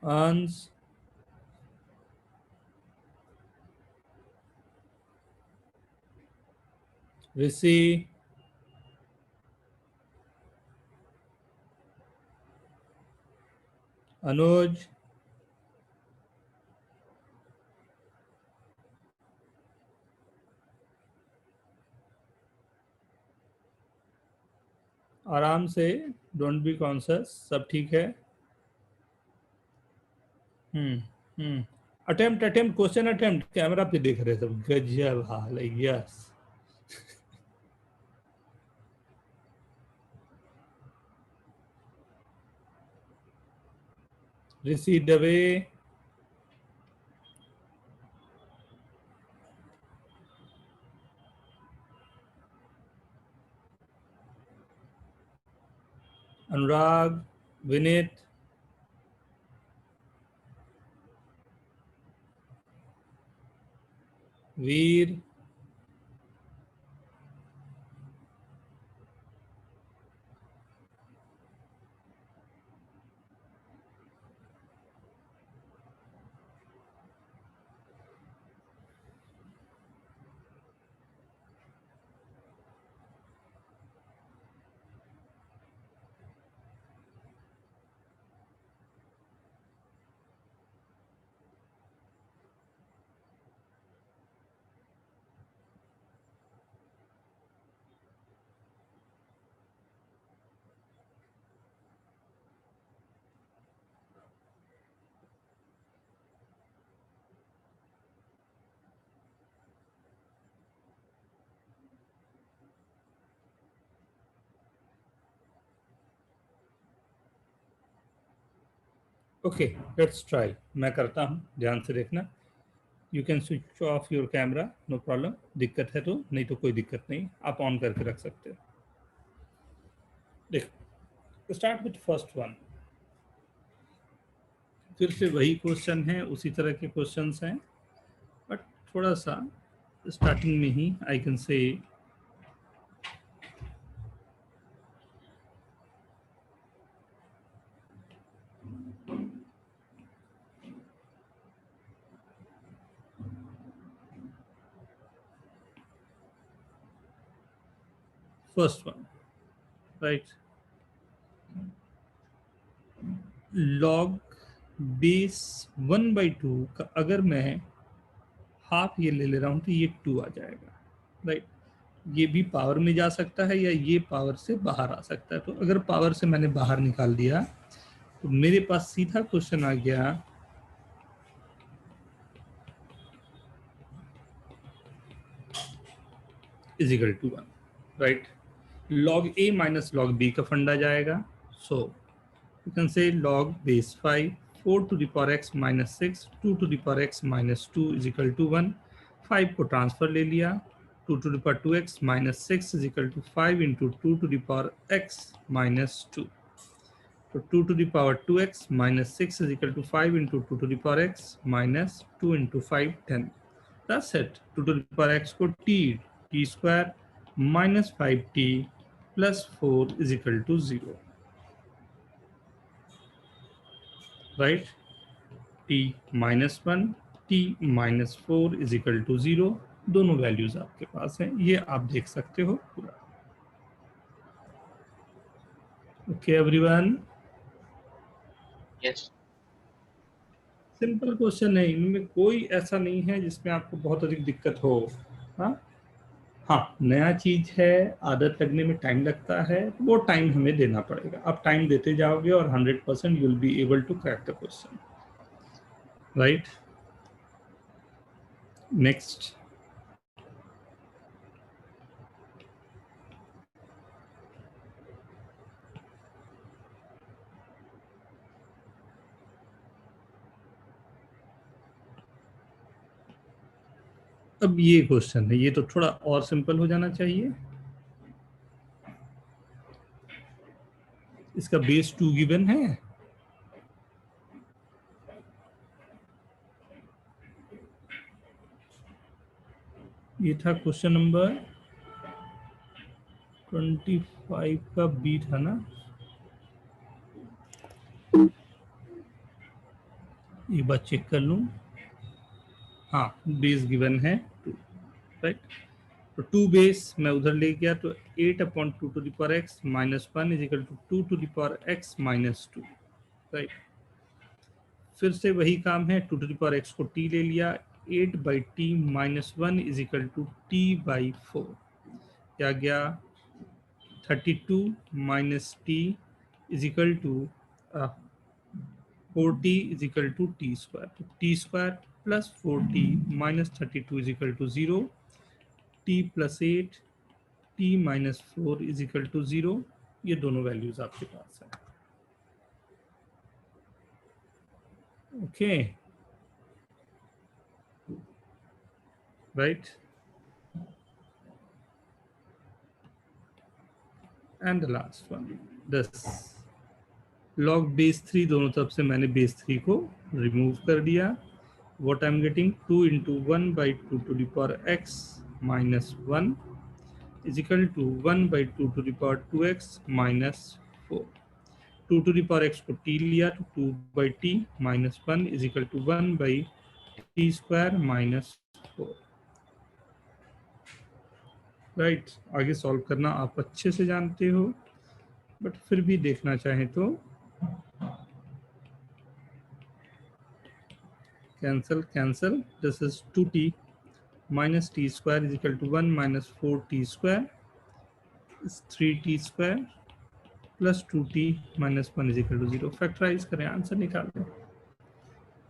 Ansh, Rishi, Anuj, आराम से. Don't be conscious. सब ठीक है. Attempt question attempt. कैमरा पे देख रहे सब. गजब हाल है. Yes. Rishi Dave, Anurag, Vineet, Veer, okay let's try. मैं करता हूँ, ध्यान से देखना. You can switch off your camera, no problem. दिक्कत है तो, नहीं तो कोई दिक्कत नहीं, आप ऑन करके रख सकते हो. देखो, स्टार्ट विथ फर्स्ट वन. फिर से वही क्वेश्चन है, उसी तरह के क्वेश्चंस हैं, बट थोड़ा सा स्टार्टिंग में ही I can say first one, right. Log base 1/2 का अगर मैं हाफ ये ले रहा हूं तो ये 2 आ जाएगा, राइट. ये भी पावर में जा सकता है या ये पावर से बाहर आ सकता है. तो अगर पावर से मैंने बाहर निकाल दिया तो मेरे पास सीधा क्वेश्चन आ गया is equal to 1, right. log a minus log b का फंडा जाएगा. So you can say log base 5 4 to the power x minus 6 2 to the power x minus 2 is equal to 1. 5 को ट्रांसफर ले लिया, 2 to the power 2x minus 6 is equal to 5 into 2 to the power x minus 2. तो 2 to the power 2x minus 6 is equal to 5 into 2 to the power x minus 2 into 5, 10. That's it. 2 to the power x को t square minus 5t plus 4 is equal to 0. Right? t minus 1, t minus 4 is equal to 0. दोनों वैल्यूज आपके पास हैं, ये आप देख सकते हो पूरा. Okay everyone? Yes. Simple question है, इनमें कोई ऐसा नहीं है जिसमें आपको बहुत अधिक दिक्कत हो. हाँ, नया चीज है, आदत लगने में टाइम लगता है, वो टाइम हमें देना पड़ेगा. आप टाइम देते जाओगे और 100% you will be able to crack the question. Right? Next. अब ये क्वेश्चन है, ये तो थोड़ा और सिंपल हो जाना चाहिए. इसका बेस 2 गिवन है. ये था क्वेश्चन नंबर 25 का बी था ना. एक बार चेक कर लूं. हाँ, बेस गिवन है 2. राइट? तो 2 बेस मैं उधर ले गया तो 8/2 to the power x minus 1 is equal to 2 to the power x minus 2. Right? फिर से वही काम है, 2 to the power x को t ले लिया, 8/t minus 1 is equal to t/4. क्या गया? 32 minus t is equal to 4t is equal to t square. तो t square plus 4t minus 32 is equal to 0. t plus 8, t minus 4 is equal to 0. ये दोनों वैल्यूज आपके पास है. Okay, right? And the last one, 10 log base 3, दोनों तरफ से मैंने base 3 को रिमूव कर दिया. What I'm getting, 2 into 1/2 to the power x minus 1 is equal to 1/2 to the power 2x minus 4. 2 to the power x को t लिया तो 2/t minus 1 is equal to 1/t square minus 4. Right? आगे सॉल्व करना आप अच्छे से जानते हो, बट फिर भी देखना चाहें तो cancel. This is 2t minus t square is equal to 1 minus 4t square is 3t square plus 2t minus 1 is equal to 0. Factorise करें, आंसर निकाल दें.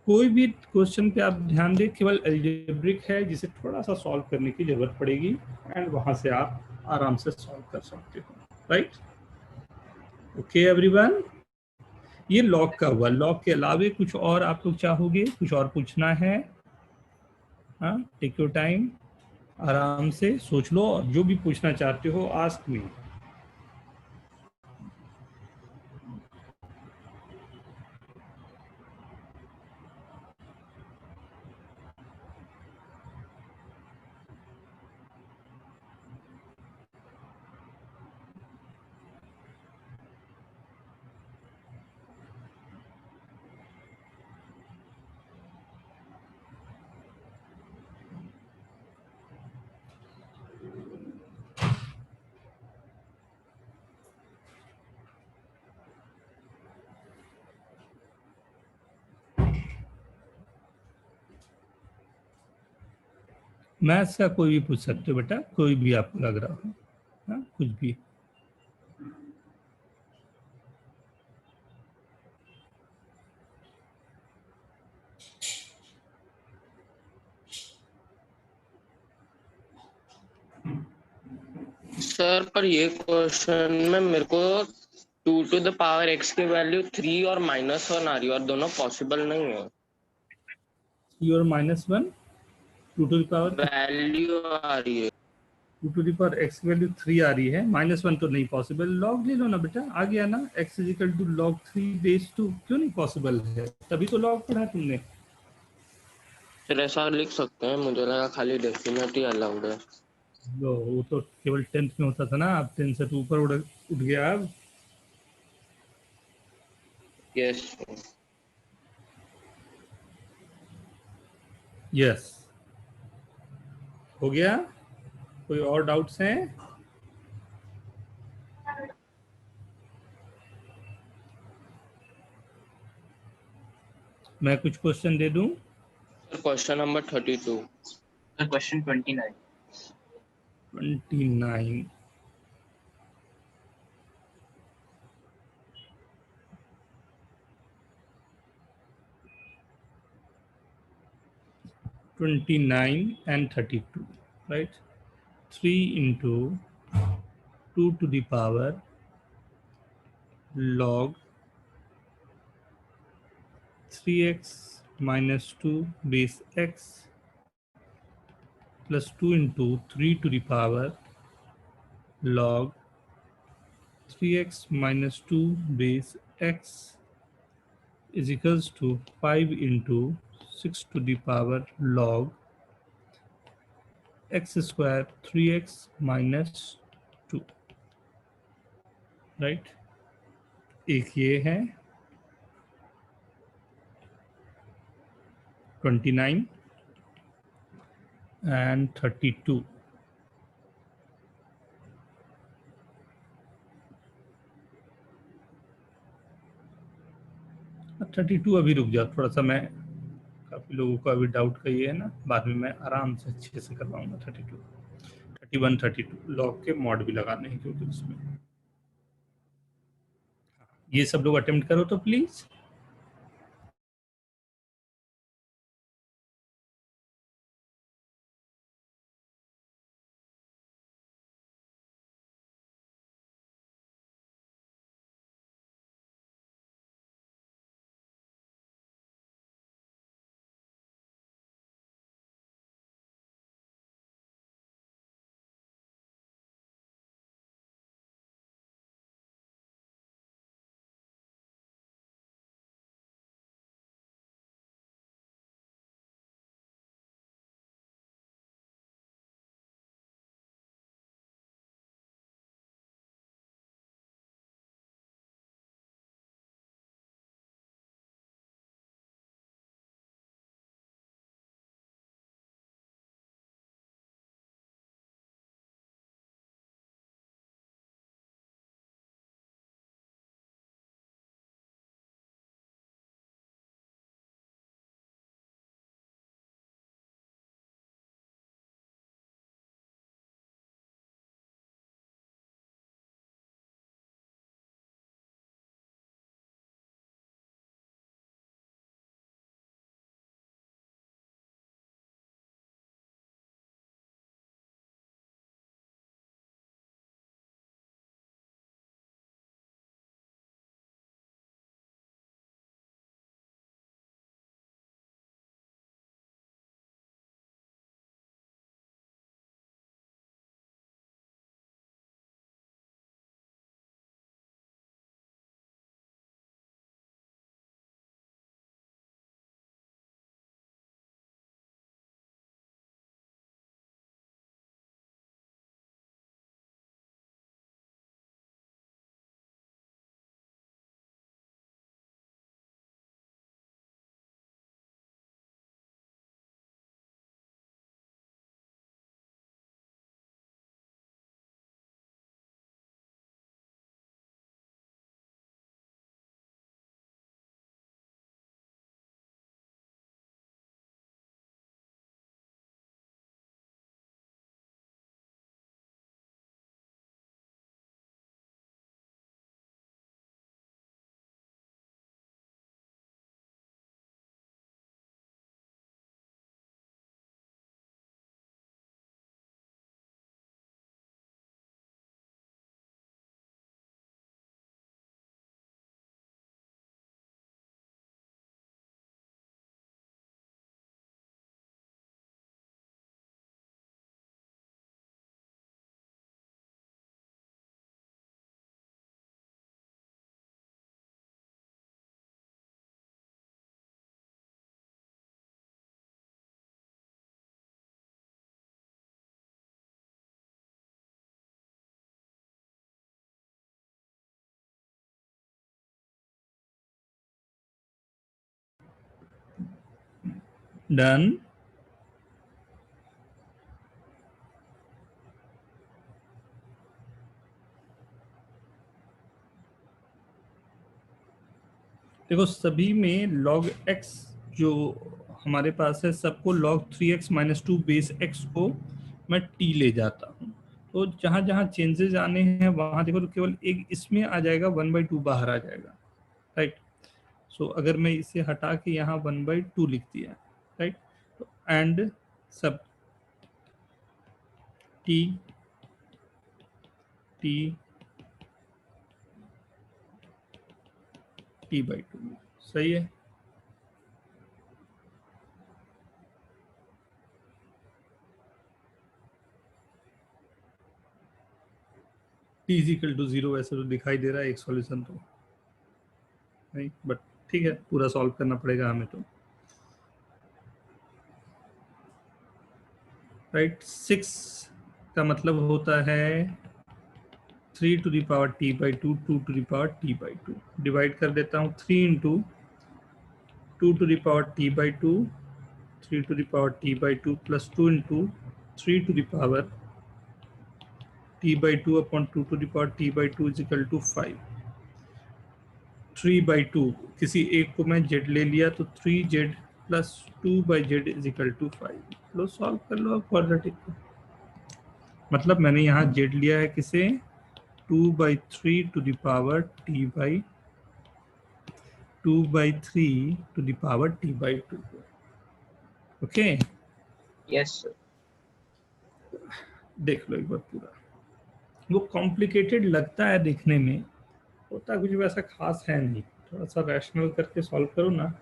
कोई भी क्वेश्चन पे आप ध्यान दें, केवल अलजेब्रिक है जिसे थोड़ा सा सॉल्व करने की जरूरत पड़ेगी, एंड वहां से आप आराम से सॉल्व कर सकते हो. राइट? Okay everyone? ये लॉग का हुआ. लॉग के अलावे कुछ और आप लोग चाहोगे, कुछ और पूछना है? हाँ, टेक योर टाइम, आराम से सोच लो, और जो भी पूछना चाहते हो आस्क मी. मैथ्स का कोई भी पूछ सकते हो बेटा, कोई भी आपको लग रहा हो. हाँ, कुछ भी. सर पर ये क्वेश्चन में मेरे को 2 to the power x की वैल्यू 3 और -1 आ रही है, और दोनों पॉसिबल नहीं है. और -1 2 to the power वैल्यू आ रही है 2 to the power x की वैल्यू 3 आ रही है, -1 तो नहीं पॉसिबल, लॉग ले लो ना बेटा, आ गया ना, x is equal to log 3 base 2, क्यों नहीं पॉसिबल है, तभी तो लॉग पढ़ा तुमने। फिर ऐसा लिख सकते हैं, मुझे लगा खाली डेफिनेट ही अलाउड है। लो वो तो केवल 10th में होता था ना, अब 10 से तो ऊपर उठ गया अब। यस यस हो गया, कोई और डाउट्स हैं? मैं कुछ क्वेश्चन दे दूं? Question number 32 Sir, question 29. 29 29 and 32, right? 3 into 2 to the power log 3x minus 2 base x plus 2 into 3 to the power log 3x minus 2 base x is equals to 5 into 6 to the power log x square 3x minus 2, right? एक ये है 29 and 32. अब 32 अभी रुक जाओ थोड़ा सा, मैं काफ़ी लोगों को अभी डाउट का ये है ना, बाद में मैं आराम से अच्छे से करवाऊंगा। 32 31 32 लॉग के मॉड भी लगाने हैं क्योंकि उसमें ये सब लोग अटेम्प्ट करो तो प्लीज़। डन। देखो सभी में log x जो हमारे पास है सबको log 3x minus 2 base x को मैं t ले जाता हूँ। तो जहाँ जहाँ चेंजेस आने हैं वहाँ देखो तो केवल एक इसमें आ जाएगा 1/2 बाहर आ जाएगा, राइट। सो अगर मैं इसे हटा के यहाँ 1/2 लिख दिया, राइट, तो एंड सब t t t/2 सही है। t इज इक्वल टू 0 वैसे तो दिखाई दे रहा है एक सॉल्यूशन तो नहीं, बट ठीक है पूरा सॉल्व करना पड़ेगा हमें तो, राइट। 6 का मतलब होता है 3 to the power t/2 2 to the power t/2 divide कर देता हूँ 3 into 2 to the power t/2 3 to the power t/2 plus 2 into 3 to the power t/2 upon 2 to the power t/2 is equal to 5। 3/2 किसी एक को मैं z ले लिया तो 3z plus 2/z is equal to 5। लो सॉल्व कर लो क्वाड्रेटिक को। मतलब मैंने यहाँ z लिया है किसे 2/3 to the power t/2/3 to the power t/2। Okay Yes, sir. देख लो एक बार पूरा। वो कॉम्प्लिकेटेड लगता है देखने में, होता कुछ वैसा खास है नहीं, थोड़ा सा रैशनल करके सॉल्व करो ना।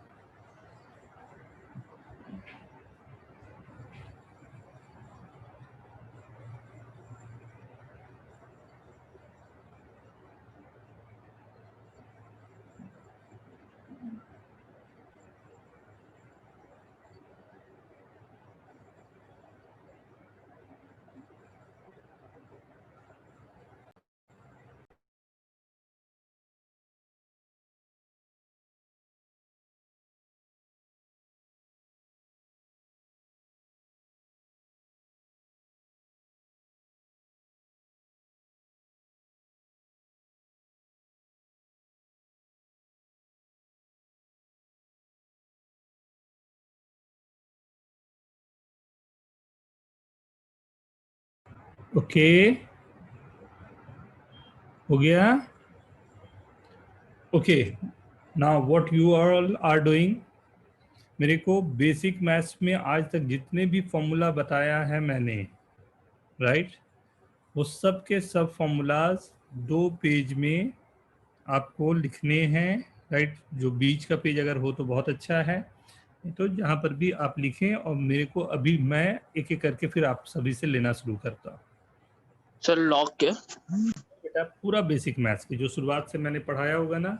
ओके हो गया। Okay now what you all are doing, मेरे को बेसिक मैथ्स में आज तक जितने भी फॉर्मूला बताया है मैंने, राइट, वो सब के सब फॉर्मूलाज 2 पेज में आपको लिखने हैं, राइट। जो बीच का पेज अगर हो तो बहुत अच्छा है, नहीं तो जहाँ पर भी आप लिखें। और मेरे को अभी मैं एक एक करके फिर आप सभी से लेना शुरू करता हूँ। सर लॉग के बेटा पूरा बेसिक मैथ्स की जो शुरुआत से मैंने पढ़ाया होगा ना,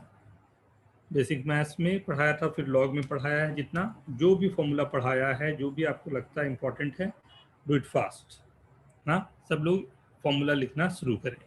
बेसिक मैथ्स में पढ़ाया था, फिर लॉग में पढ़ाया है, जितना जो भी फॉर्मूला पढ़ाया है, जो भी आपको लगता है इंपॉर्टेंट है, डू इट फास्ट। हाँ सब लोग फॉर्मूला लिखना शुरू करें।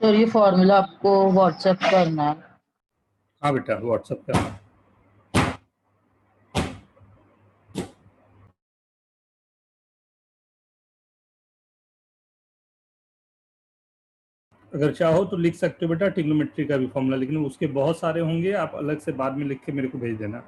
सर ये फॉर्मूला आपको व्हाट्सएप करना है। हाँ बेटा, व्हाट्सएप करना। अगर चाहो तो लिख सकते हो बेटा ट्रिग्नोमेट्री का भी फॉर्मूला, लेकिन उसके बहुत सारे होंगे, आप अलग से बाद में लिख के मेरे को भेज देना।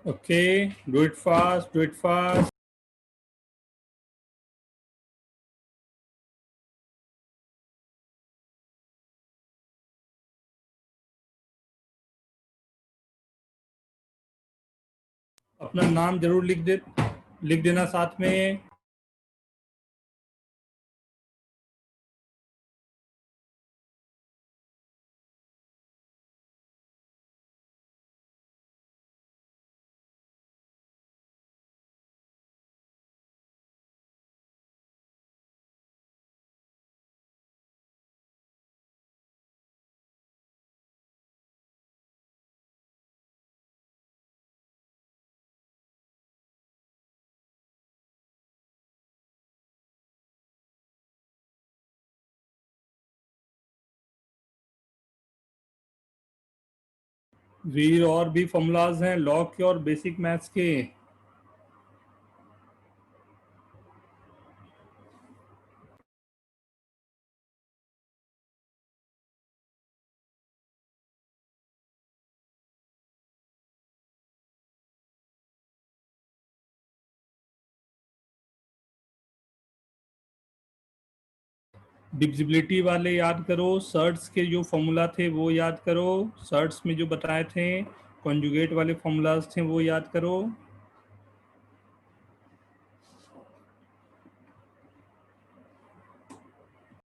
Okay, do it fast, do it fast. अपना नाम जरूर लिख देना साथ में। वीर और भी फॉर्मूलाज हैं लॉग के और बेसिक मैथ्स के। डिविजिबिलिटी वाले याद करो, सर्ट्स के जो फॉर्मूला थे वो याद करो, सर्ट्स में जो बताए थे, कॉन्जुगेट वाले फॉर्मूलाज थे वो याद करो।